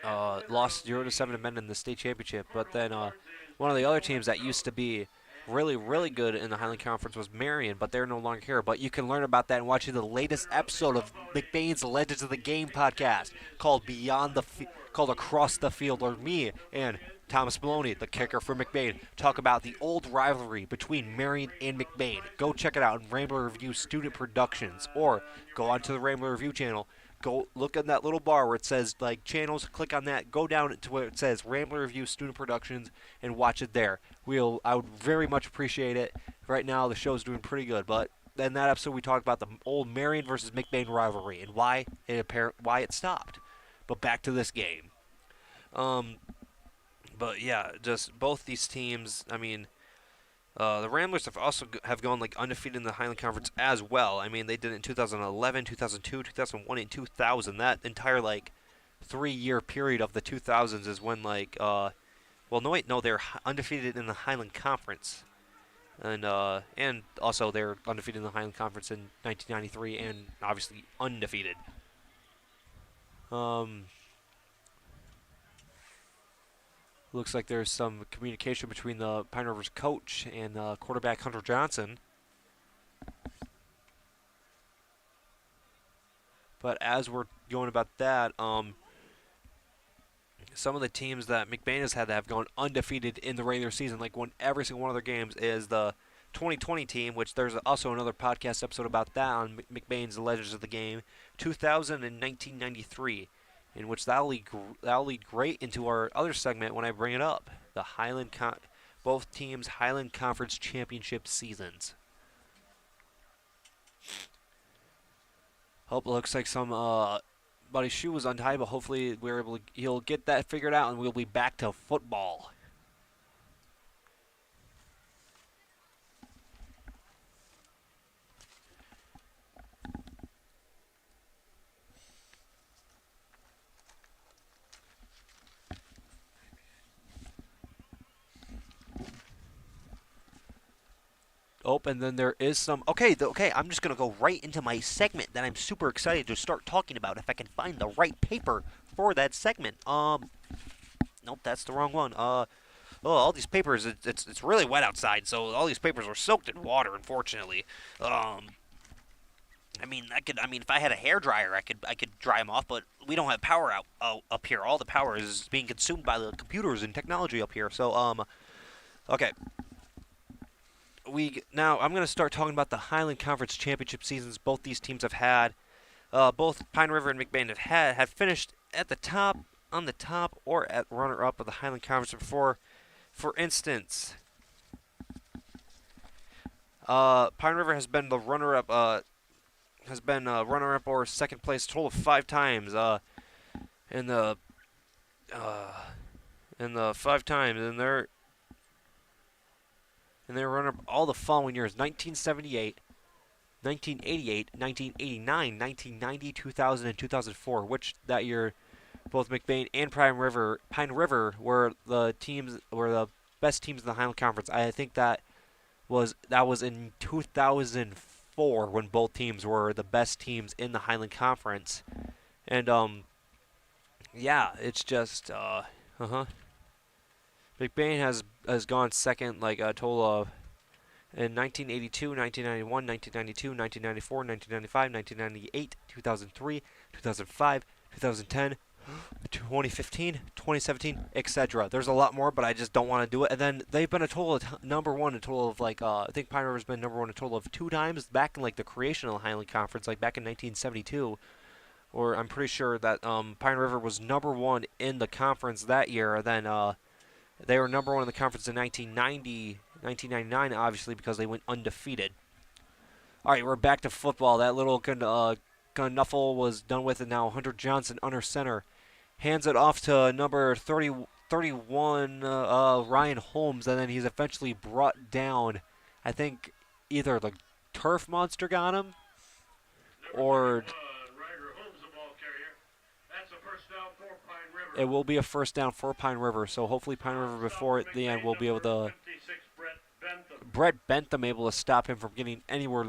Speaker 2: lost 0-7 to Men in the state championship. But then one of the other teams that used to be really, really good in the Highland Conference was Marion, but they're no longer here. But you can learn about that and watching the latest episode of McBain's Legends of the Game podcast called called Across the Field, or me and Thomas Maloney, the kicker for McBain, talk about the old rivalry between Marion and McBain. Go check it out on Rambler Review Student Productions, or go onto the Rambler Review channel. Go look at that little bar where it says like channels, click on that, go down to where it says Rambler Review Student Productions and watch it there. I would very much appreciate it. Right now the show's doing pretty good, but in that episode we talked about the old Marion versus McBain rivalry and why it stopped. But back to this game. But yeah, just both these teams, I mean, the Ramblers have gone like undefeated in the Highland Conference as well. I mean, they did it in 2011, 2002, 2001, and 2000. That entire like 3-year period of the 2000s is when like they're undefeated in the Highland Conference, and also they're undefeated in the Highland Conference in 1993, and obviously undefeated. Looks like there's some communication between the Pine River's coach and quarterback Hunter Johnson. But as we're going about that, some of the teams that McBain has had that have gone undefeated in the regular season, like won every single one of their games, is the 2020 team, which there's also another podcast episode about that on McBain's Legends of the Game, 2000 and 1993. In which that'll lead great into our other segment when I bring it up. The both teams' Highland Conference Championship seasons. Hope it looks like somebody's shoe was untied, but hopefully he'll get that figured out and we'll be back to football. Oh, and then there is some... Okay, I'm just going to go right into my segment that I'm super excited to start talking about if I can find the right paper for that segment. Nope, that's the wrong one. All these papers, it's really wet outside, so all these papers are soaked in water, unfortunately. I mean, if I had a hairdryer, I could dry them off, but we don't have power up here. All the power is being consumed by the computers and technology up here, so, okay. Now I'm going to start talking about the Highland Conference Championship seasons both these teams have had. Both Pine River and McBain have finished at the top, on the top, or at runner-up of the Highland Conference before. For instance, Pine River has been the runner-up, runner-up or second place a total of 5 times. In the 5 times, and they're runner-up all the following years: 1978, 1988, 1989, 1990, 2000, and 2004. Which that year, both McBain and Pine River were the best teams in the Highland Conference. I think that was in 2004. 1994 when both teams were the best teams in the Highland Conference. And yeah, it's just McBain has gone second like a total of in 1982, 1991, 1992, 1994, 1995, 1998, 2003, 2005, 2010, 2015, 2017, etc. There's a lot more, but I just don't want to do it. And then they've been a total of number one a total of like I think Pine River's been number one a total of 2 times back in like the creation of the Highland Conference, like back in 1972. Or I'm pretty sure that Pine River was number one in the conference that year. And then they were number one in the conference in 1990, 1999, obviously, because they went undefeated. All right, we're back to football. That little knuffle was done with, and now Hunter Johnson under center. Hands it off to number 31, Ryan Holmes, and then he's eventually brought down. I think either the turf monster got him, or it will be a first down for Pine River. So hopefully Pine River before the end will be able to. Brett Bentham able to stop him from getting anywhere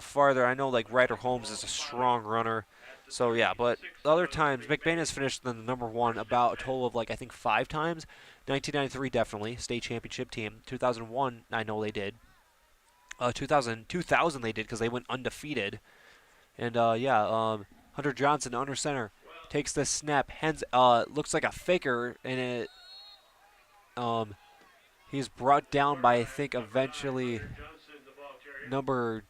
Speaker 2: farther. I know like Ryder Holmes is a strong runner. So yeah, but other times, McBain has finished the number one about a total of like I think 5 times. 1993 definitely, state championship team. 2001 I know they did. 2000 they did because they went undefeated. And Hunter Johnson under center takes the snap, hands looks like a faker, and it he's brought down by I think eventually number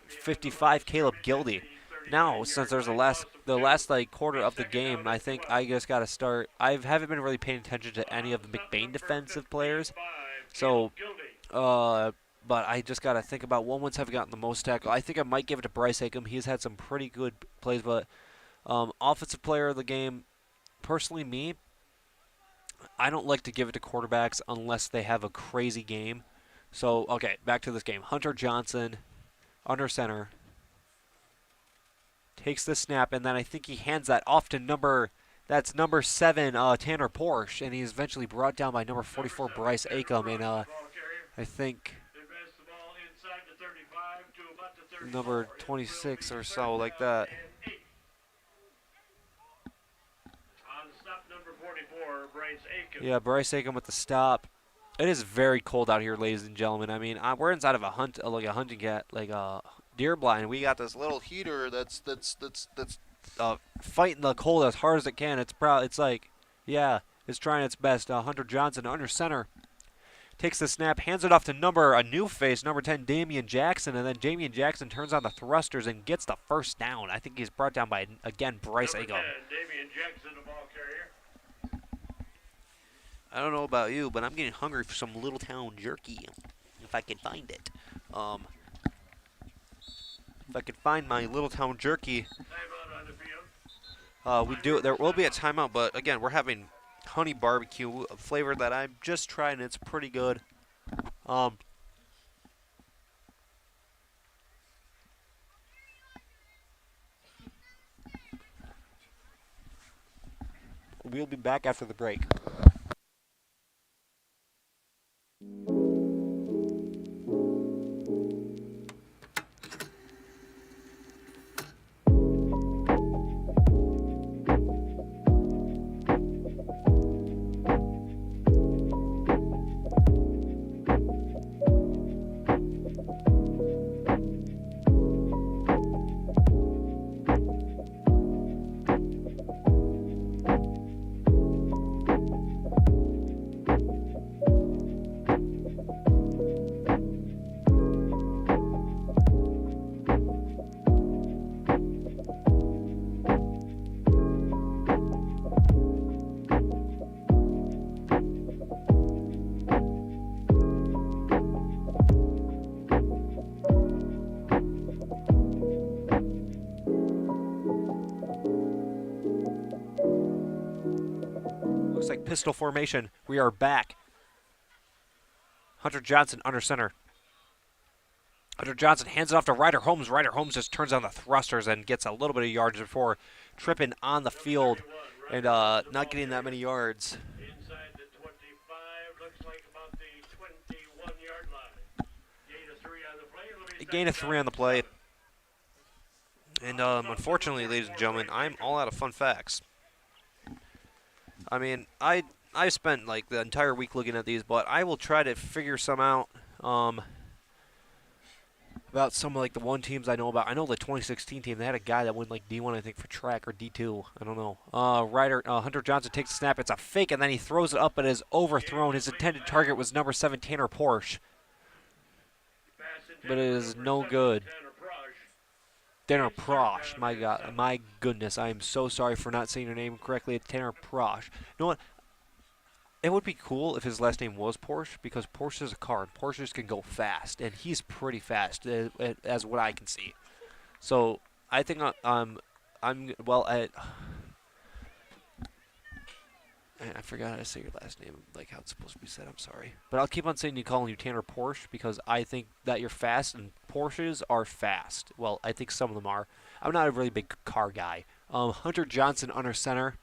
Speaker 2: 55 Caleb Gildy. Now, since there's the last like quarter of the game, I think I just got to start. I haven't been really paying attention to any of the McBain defensive players, so but I just got to think about what ones have gotten the most tackle. I think I might give it to Bryce Acom. He's had some pretty good plays, but offensive player of the game, personally me, I don't like to give it to quarterbacks unless they have a crazy game. So, okay, back to this game. Hunter Johnson under center. Takes the snap, and then I think he hands that off to number 7, Tanner Porsche, and he's eventually brought down by number 44, Bryce Acom, and I think number 26 or so, like that. Yeah, Bryce Acom with the stop. It is very cold out here, ladies and gentlemen. I mean, we're inside of a hunting cat, like a deer blind. We got this little heater that's fighting the cold as hard as it can. It's like, yeah, it's trying its best. Hunter Johnson under center takes the snap, hands it off to a new face, number 10, Damian Jackson, and then Damian Jackson turns on the thrusters and gets the first down. I think he's brought down by again Bryce Acom.
Speaker 1: Damian Jackson, the ball carrier.
Speaker 2: I don't know about you, but I'm getting hungry for some Little Town jerky, if I can find it. If I could find my Little Town jerky, there will be a timeout, but again, we're having honey barbecue, a flavor that I'm just trying. It's pretty good. We'll be back after the break. Looks like pistol formation. We are back. Hunter Johnson under center. Hunter Johnson hands it off to Ryder Holmes. Ryder Holmes just turns on the thrusters and gets a little bit of yards before tripping on the field and not getting that many yards.
Speaker 1: Inside the 25, looks like about the 21-yard line. Gain of 3 on the play.
Speaker 2: gain of 3 on the play. And unfortunately, ladies and gentlemen, I'm all out of fun facts. I mean, I spent like the entire week looking at these, but I will try to figure some out about some of like the one teams I know about. I know the 2016 team, they had a guy that went like D1, I think, for track or D2. I don't know. Hunter Johnson takes the snap. It's a fake, and then he throws it up, but is overthrown. His intended target was number 7, Tanner Porsche. But it is no good. Tanner Prosh, my God, my goodness, I am so sorry for not saying your name correctly. It's Tanner Prosh. You know what? It would be cool if his last name was Porsche, because Porsche is a car, and Porsches can go fast, and he's pretty fast, as what I can see. So I think I forgot how to say your last name, like how it's supposed to be said. I'm sorry. But I'll keep on saying calling you Tanner Porsche because I think that you're fast, and Porsches are fast. Well, I think some of them are. I'm not a really big car guy. Hunter Johnson under center.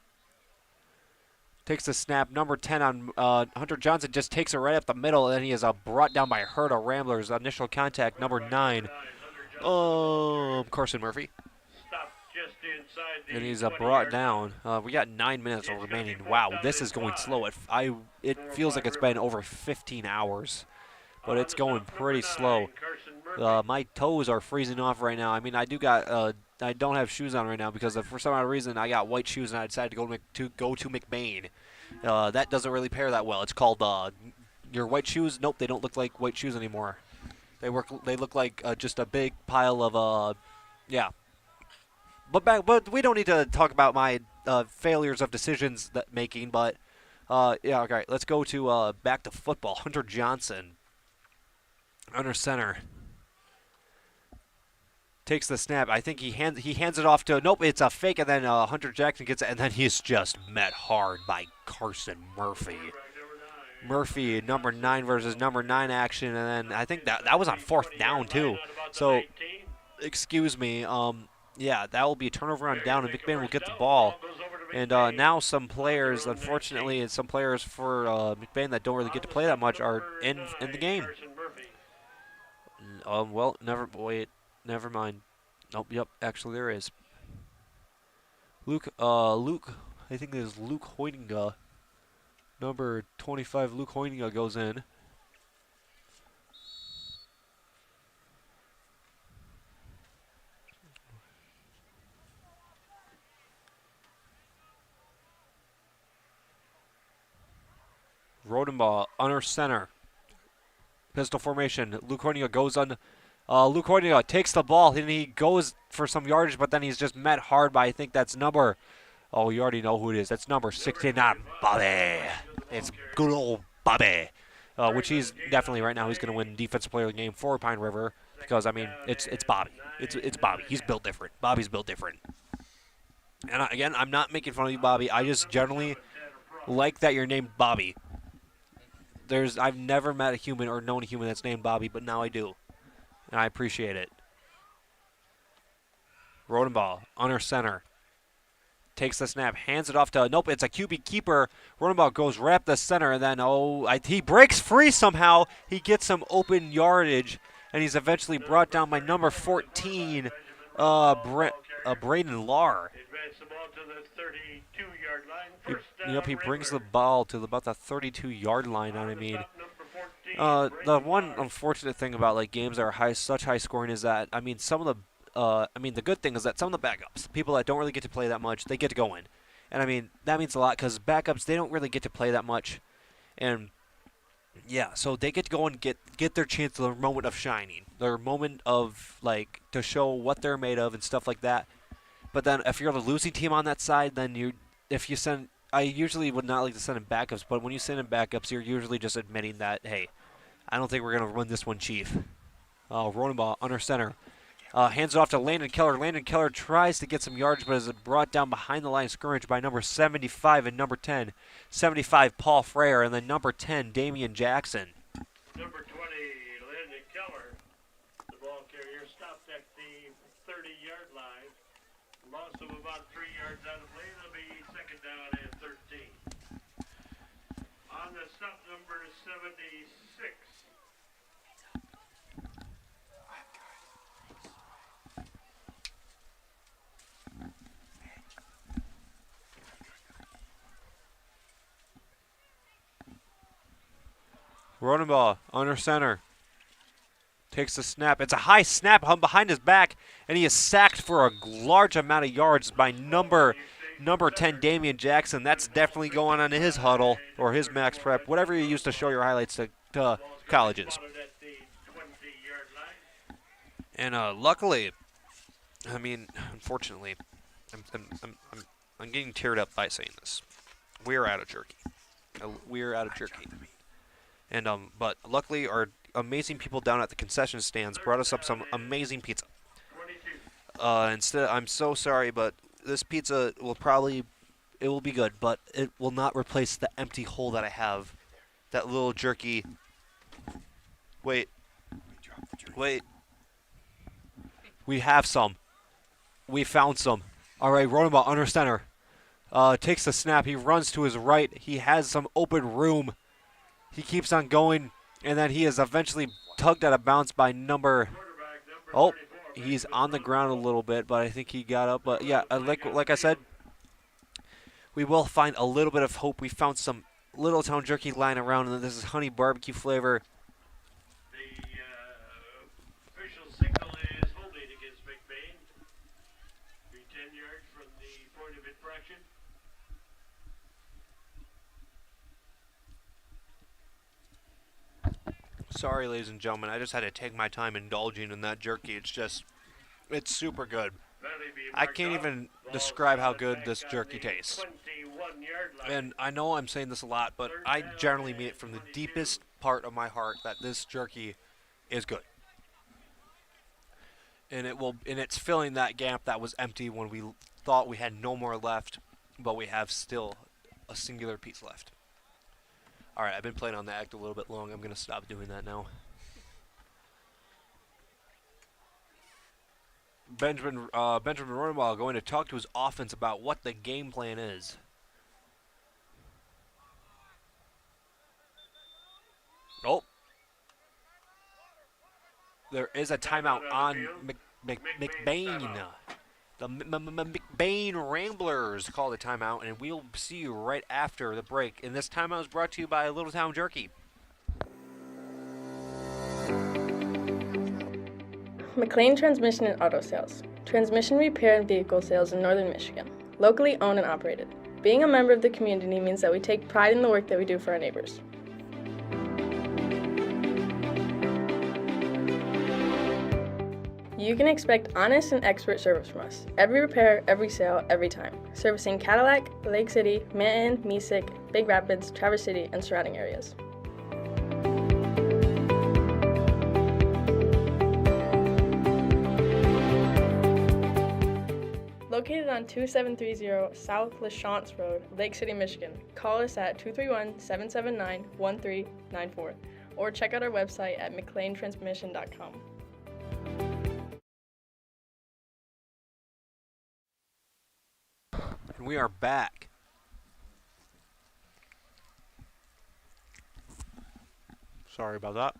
Speaker 2: Takes the snap. Number 10 on Hunter Johnson just takes it right up the middle, and he is brought down by a herd of Ramblers. Initial contact, number 9. Carson Murphy. And he's brought down. We got 9 minutes remaining. Wow, this is going slow. It feels like it's been over 15 hours, but it's going pretty slow. My toes are freezing off right now. I mean, I don't have shoes on right now because for some odd reason I got white shoes and I decided to go to McBain. That doesn't really pair that well. It's called your white shoes. Nope, they don't look like white shoes anymore. They look like just a big pile of yeah. But we don't need to talk about my failures of decisions making. But yeah, okay. Let's go to back to football. Hunter Johnson under center takes the snap. I think he hands it off to nope. It's a fake, and then Hunter Jackson gets it, and then he's just met hard by Carson Murphy. Murphy, number 9 versus number 9 action, and then I think that was on 4th down too. So, excuse me. Yeah, that will be a turnover on down, and McBain will get the ball. And now some players, unfortunately, and some players for McBain that don't really get to play that much are in the game. Well, never mind. Nope, yep, actually there is. Luke, I think it is Luke Hoyninga. Number 25, Luke Hoyninga goes in. Rodenbaugh under center. Pistol formation. Luke Hoyninga goes on. Luke Hoyninga takes the ball and he goes for some yardage, but then he's just met hard by, I think that's number. Oh, you already know who it is. That's number 69, Bobby. It's good old Bobby. Which he's definitely right now. He's going to win Defensive Player of the Game for Pine River because, I mean, it's Bobby. It's Bobby. He's built different. Bobby's built different. And again, I'm not making fun of you, Bobby. I just generally like that you're named Bobby. I've never met a human or known a human that's named Bobby, but now I do. And I appreciate it. Rodenbaugh, under center. Takes the snap, hands it off to, nope, it's a QB keeper. Rodenbaugh goes right up the center, and then, he breaks free somehow. He gets some open yardage, and he's eventually brought down by number 14, Braden Lahr. He brings the ball to about the 32-yard line. I mean, the one unfortunate thing about like games that are such high scoring is that I mean the good thing is that some of the backups, people that don't really get to play that much, they get to go in, and I mean that means a lot because backups they don't really get to play that much, and yeah, so they get to go and get their chance, their moment of shining, their moment of like to show what they're made of and stuff like that. But then if you're the losing team on that side, then I usually would not like to send in backups, but when you send in backups, you're usually just admitting that, hey, I don't think we're going to run this one, Chief. Rodenbaugh under center. Hands it off to Landon Keller. Landon Keller tries to get some yards, but is brought down behind the line of scrimmage by number 75 and number 10. 75, Paul Frere, and then number 10, Damian Jackson.
Speaker 1: Number 20, Landon Keller. The ball carrier stopped at the 30-yard line. Loss of about 3 yards out of play. It'll be second down and 13. On the stop, number 76.
Speaker 2: Cronenbaugh under center. Takes the snap. It's a high snap behind his back, and he is sacked for a large amount of yards by number 10, Damian Jackson. That's definitely going on in his huddle or his max prep, whatever you use to show your highlights to colleges. And luckily, I mean, unfortunately, I'm getting teared up by saying this. We're out of jerky. We're out of jerky. And but luckily, our amazing people down at the concession stands brought us up some amazing pizza. Instead, I'm so sorry, but this pizza will be good, but it will not replace the empty hole that I have. That little jerky. Wait. We have some. We found some. All right, Cronenbaugh under center. Takes the snap. He runs to his right. He has some open room. He keeps on going, and then he is eventually tugged out of bounds by number. Oh, he's on the ground a little bit, but I think he got up. But yeah, like I said, we will find a little bit of hope. We found some Little Town jerky lying around, and this is honey barbecue flavor.
Speaker 1: The official signal is holding against McBain. Be 10 yards from the point of infraction.
Speaker 2: Sorry, ladies and gentlemen, I just had to take my time indulging in that jerky. It's super good. I can't even describe how good this jerky tastes. And I know I'm saying this a lot, but I generally mean it from the deepest part of my heart that this jerky is good. And it's filling that gap that was empty when we thought we had no more left, but we have still a singular piece left. All right, I've been playing on the act a little bit long. I'm going to stop doing that now. Benjamin Cronenbaugh going to talk to his offense about what the game plan is. Oh. There is a timeout on McBain. The McBain Ramblers call the timeout, and we'll see you right after the break. And this timeout is brought to you by Little Town Jerky.
Speaker 6: McLain Transmission and Auto Sales. Transmission repair and vehicle sales in Northern Michigan. Locally owned and operated. Being a member of the community means that we take pride in the work that we do for our neighbors. You can expect honest and expert service from us. Every repair, every sale, every time. Servicing Cadillac, Lake City, Manton, Mesick, Big Rapids, Traverse City, and surrounding areas. Located on 2730 South LaChance Road, Lake City, Michigan. Call us at 231-779-1394 or check out our website at McLainTransmission.com.
Speaker 2: And we are back. Sorry about that.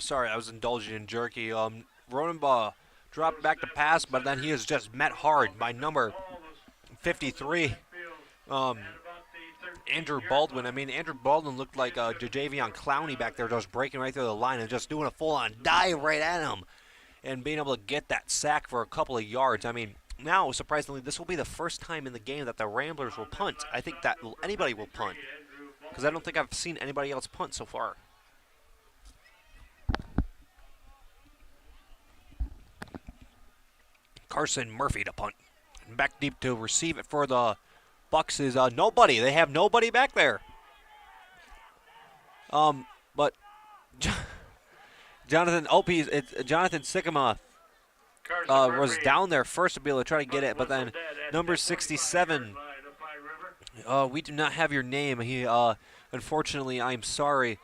Speaker 2: Sorry, I was indulging in jerky. Cronenbaugh dropped back to pass, but then he is just met hard by number 53. Andrew Baldwin. I mean, Andrew Baldwin looked like Jajavion Clowney back there, just breaking right through the line and just doing a full-on dive right at him and being able to get that sack for a couple of yards. I mean, now, surprisingly, this will be the first time in the game that the Ramblers will punt. I think that anybody will punt because I don't think I've seen anybody else punt so far. Carson Murphy to punt. Back deep to receive it for the Bucks is nobody. They have nobody back there. But Jonathan Sycamore was down there first to be able to try to get it, but then number 67. We do not have your name. He unfortunately, I'm sorry,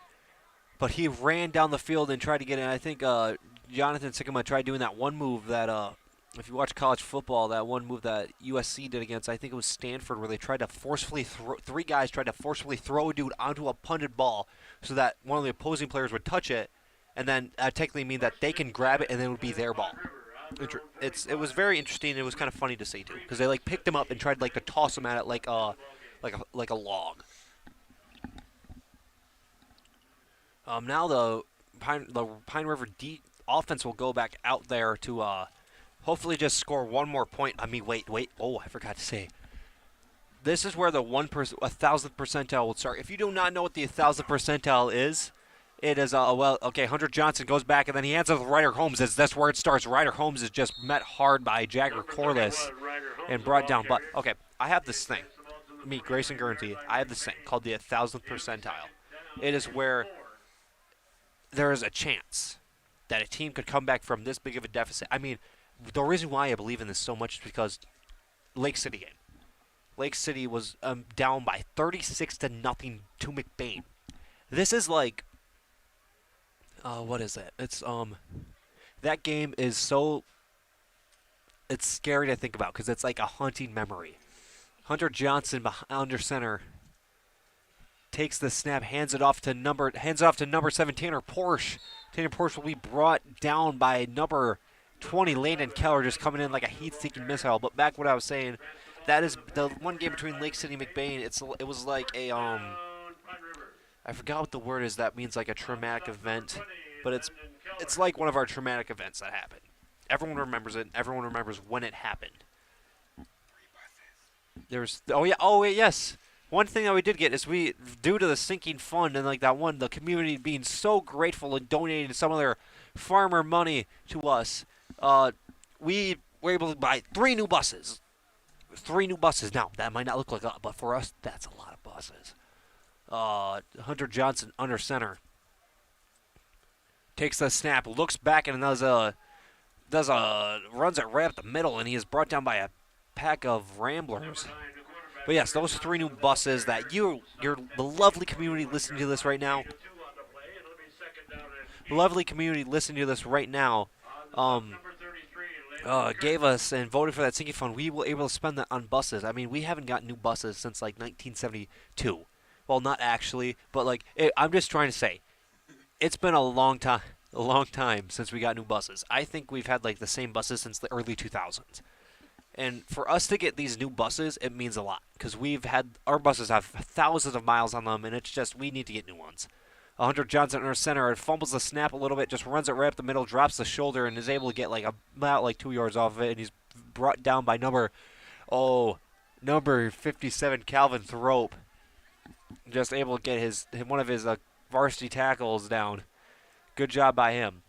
Speaker 2: but he ran down the field and tried to get it. And I think Jonathan Sycamore tried doing that one move that if you watch college football, that one move that USC did against, I think it was Stanford, where they tried to forcefully three guys tried to forcefully throw a dude onto a punted ball so that one of the opposing players would touch it, and then technically mean that they can grab it and then it would be their ball. It was very interesting. It was kind of funny to see too, because they like picked him up and tried like to toss him at it like a log. Now the Pine River offense will go back out there to hopefully just score one more point. I mean, wait. Oh, I forgot to say. This is where the 1,000th percentile will start. If you do not know what the 1,000th percentile is, it is Hunter Johnson goes back and then he hands it to Ryder Holmes. That's where it starts. Ryder Holmes is just met hard by Jagger Corliss and brought down. But okay, I have this thing. Me, Grayson Guernsey. I have this thing called the 1,000th percentile. It is where there is a chance that a team could come back from this big of a deficit. I mean, the reason why I believe in this so much is because Lake City game. Lake City was down by 36-0 to McBain. This is like, what is it? It's that game is so. It's scary to think about because it's like a haunting memory. Hunter Johnson under center takes the snap, hands it off to number 7, Tanner Porsche. Tanner Porsche will be brought down by number 20, Landon Keller, just coming in like a heat-seeking missile. But back what I was saying, that is the one game between Lake City and McBain. It was like a I forgot what the word is. That means like a traumatic event, but it's like one of our traumatic events that happened. Everyone remembers it. Everyone remembers when it happened. Yes. One thing that we did get is due to the sinking fund and like that one, the community being so grateful and donating some of their farmer money to us, we were able to buy 3 new buses. 3 new buses. Now, that might not look like a lot, but for us, that's a lot of buses. Hunter Johnson under center. Takes the snap, looks back, and runs it right up the middle, and he is brought down by a pack of Ramblers. But yes, those 3 new buses that the lovely community listening to this right now, gave us and voted for that sinking fund. We were able to spend that on buses. I mean, we haven't gotten new buses since like 1972. Well, not actually, but like I'm just trying to say, it's been a long time since we got new buses. I think we've had like the same buses since the early 2000s. And for us to get these new buses, it means a lot because our buses have thousands of miles on them, and it's just we need to get new ones. Hunter Johnson in our center fumbles the snap a little bit, just runs it right up the middle, drops the shoulder, and is able to get like about 2 yards off of it, and he's brought down by number 57 Calvin Thrope. Just able to get one of his varsity tackles down. Good job by him.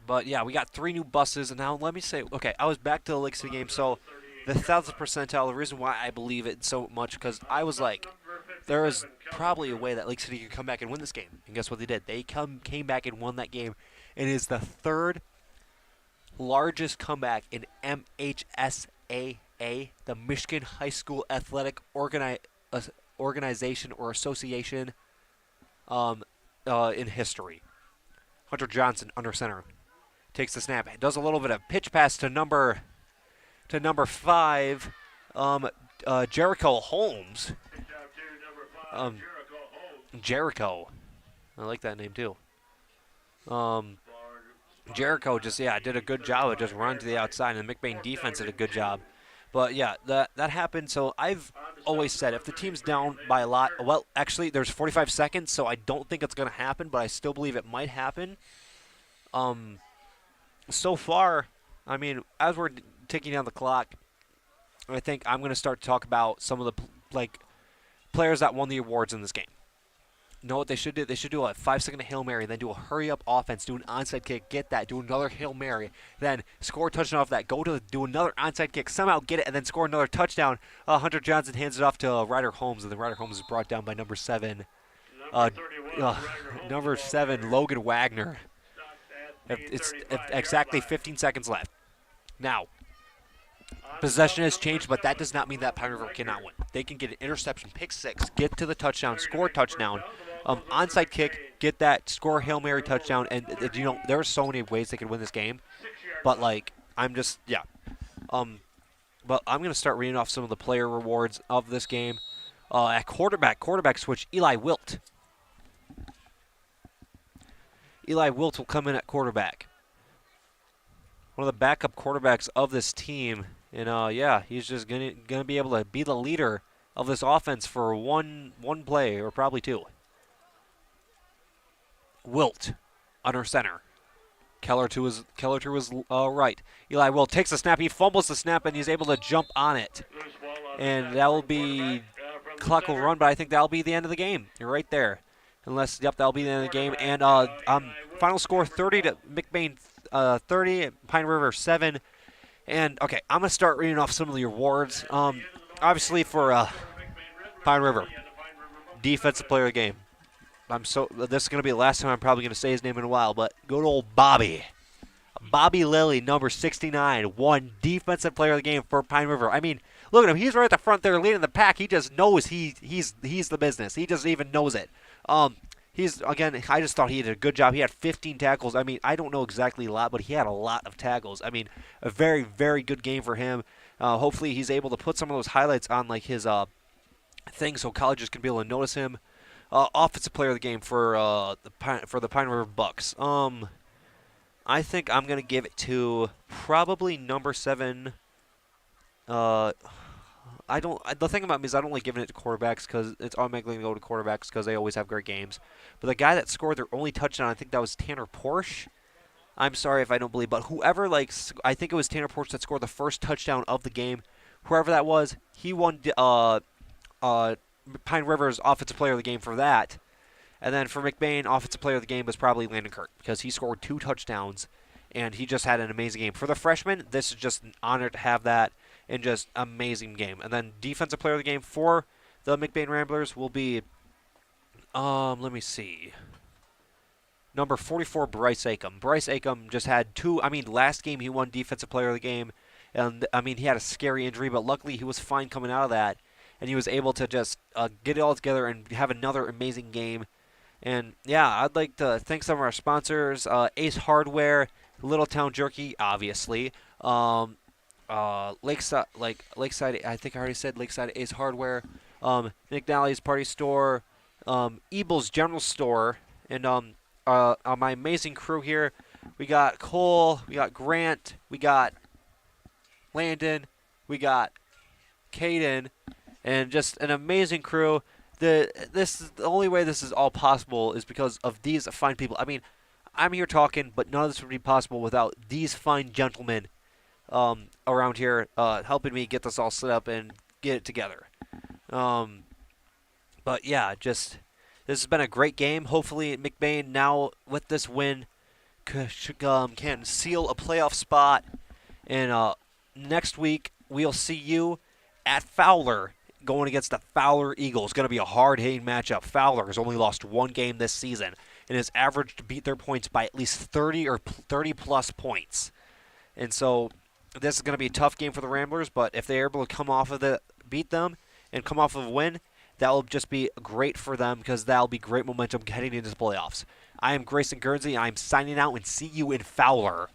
Speaker 2: But yeah, we got 3 new buses, and now let me say, okay, I was back to the Lake City game, so the 1,000th percentile, the reason why I believe it so much, because I was like, there is probably a way that Lake City could come back and win this game. And guess what they did? They came back and won that game. It is the 3rd largest comeback in MHSAA, the Michigan High School Athletic Organization or Association, in history. Hunter Johnson under center takes the snap, does a little bit of pitch pass to number 5, Jericho Holmes. Jericho, I like that name too. Jericho did a good job of just running to the outside, and the McBain defense did a good job. But yeah, that happened. So I've always said if the team's down by a lot, well, actually there's 45 seconds, so I don't think it's going to happen, but I still believe it might happen. So far, I mean, as we're ticking down the clock, I think I'm going to start to talk about some of the players that won the awards in this game. You know what they should do? They should do a 5-second Hail Mary, then do a hurry-up offense, do an onside kick, get that, do another Hail Mary, then score a touchdown off that, do another onside kick, somehow get it, and then score another touchdown. Hunter Johnson hands it off to Ryder Holmes, and then Ryder Holmes is brought down by number 7, Logan Wagner. It's exactly 15 seconds left. Now, possession has changed, but that does not mean that Pine River cannot win. They can get an interception, pick 6, get to the touchdown, score a touchdown, onside kick, get that, score a Hail Mary touchdown, and there are so many ways they could win this game. But but I'm going to start reading off some of the player rewards of this game. At quarterback switch, Eli Wilt. Eli Wilt will come in at quarterback. one of the backup quarterbacks of this team. And yeah, he's just gonna be able to be the leader of this offense for one play or probably two. Wilt under center. Keller to his right. Eli Wilt takes the snap. He fumbles the snap and he's able to jump on it. And that will be clock will run, but I think that'll be the end of the game. You're right there. Unless that'll be the end of the game. And final score 30 to McBain 30, Pine River 7. And, okay, I'm going to start reading off some of the awards. Obviously for Pine River, Defensive Player of the Game. This is going to be the last time I'm probably going to say his name in a while, but good old Bobby. Bobby Lilly, number 69, won Defensive Player of the Game for Pine River. I mean, look at him. He's right at the front there leading the pack. He just knows he's the business. He just even knows it. I just thought he did a good job. He had 15 tackles. I mean, I don't know exactly a lot, but he had a lot of tackles. I mean, a very, very good game for him. Hopefully he's able to put some of those highlights on like his thing so colleges can be able to notice him. Offensive Player of the Game for the Pine River Bucks. I think I'm going to give it to probably number 7. The thing about me is I don't like giving it to quarterbacks because it's automatically going to go to quarterbacks because they always have great games. But the guy that scored their only touchdown, I think that was Tanner Porsche. I'm sorry if I don't believe, but whoever, I think it was Tanner Porsche that scored the first touchdown of the game. Whoever that was, he won Pine River's Offensive Player of the Game for that. And then for McBain, Offensive Player of the Game was probably Landon Kirk because he scored 2 touchdowns, and he just had an amazing game. For the freshman, this is just an honor to have that. And just amazing game. And then Defensive Player of the Game for the McBain Ramblers will be, let me see, number 44, Bryce Acom. Bryce Acom just had 2. I mean, last game he won Defensive Player of the Game, and I mean he had a scary injury, but luckily he was fine coming out of that, and he was able to just get it all together and have another amazing game. And yeah, I'd like to thank some of our sponsors: Ace Hardware, Little Town Jerky, obviously. Lakeside, I think I already said Lakeside Ace Hardware, Nick Nally's Party Store, Ebel's General Store, and my amazing crew here. We got Cole, we got Grant, we got Landon, we got Caden, and just an amazing crew. The only way this is all possible is because of these fine people. I mean, I'm here talking, but none of this would be possible without these fine gentlemen around here helping me get this all set up and get it together. But yeah, this has been a great game. Hopefully McBain now with this win can seal a playoff spot. And next week we'll see you at Fowler going against the Fowler Eagles. It's going to be a hard-hitting matchup. Fowler has only lost 1 game this season and has averaged to beat their points by at least 30 or 30-plus points. And so this is going to be a tough game for the Ramblers, but if they're able to come off of beat them and come off of a win, that will just be great for them because that will be great momentum heading into the playoffs. I am Grayson Guernsey. I'm signing out and see you in Fowler.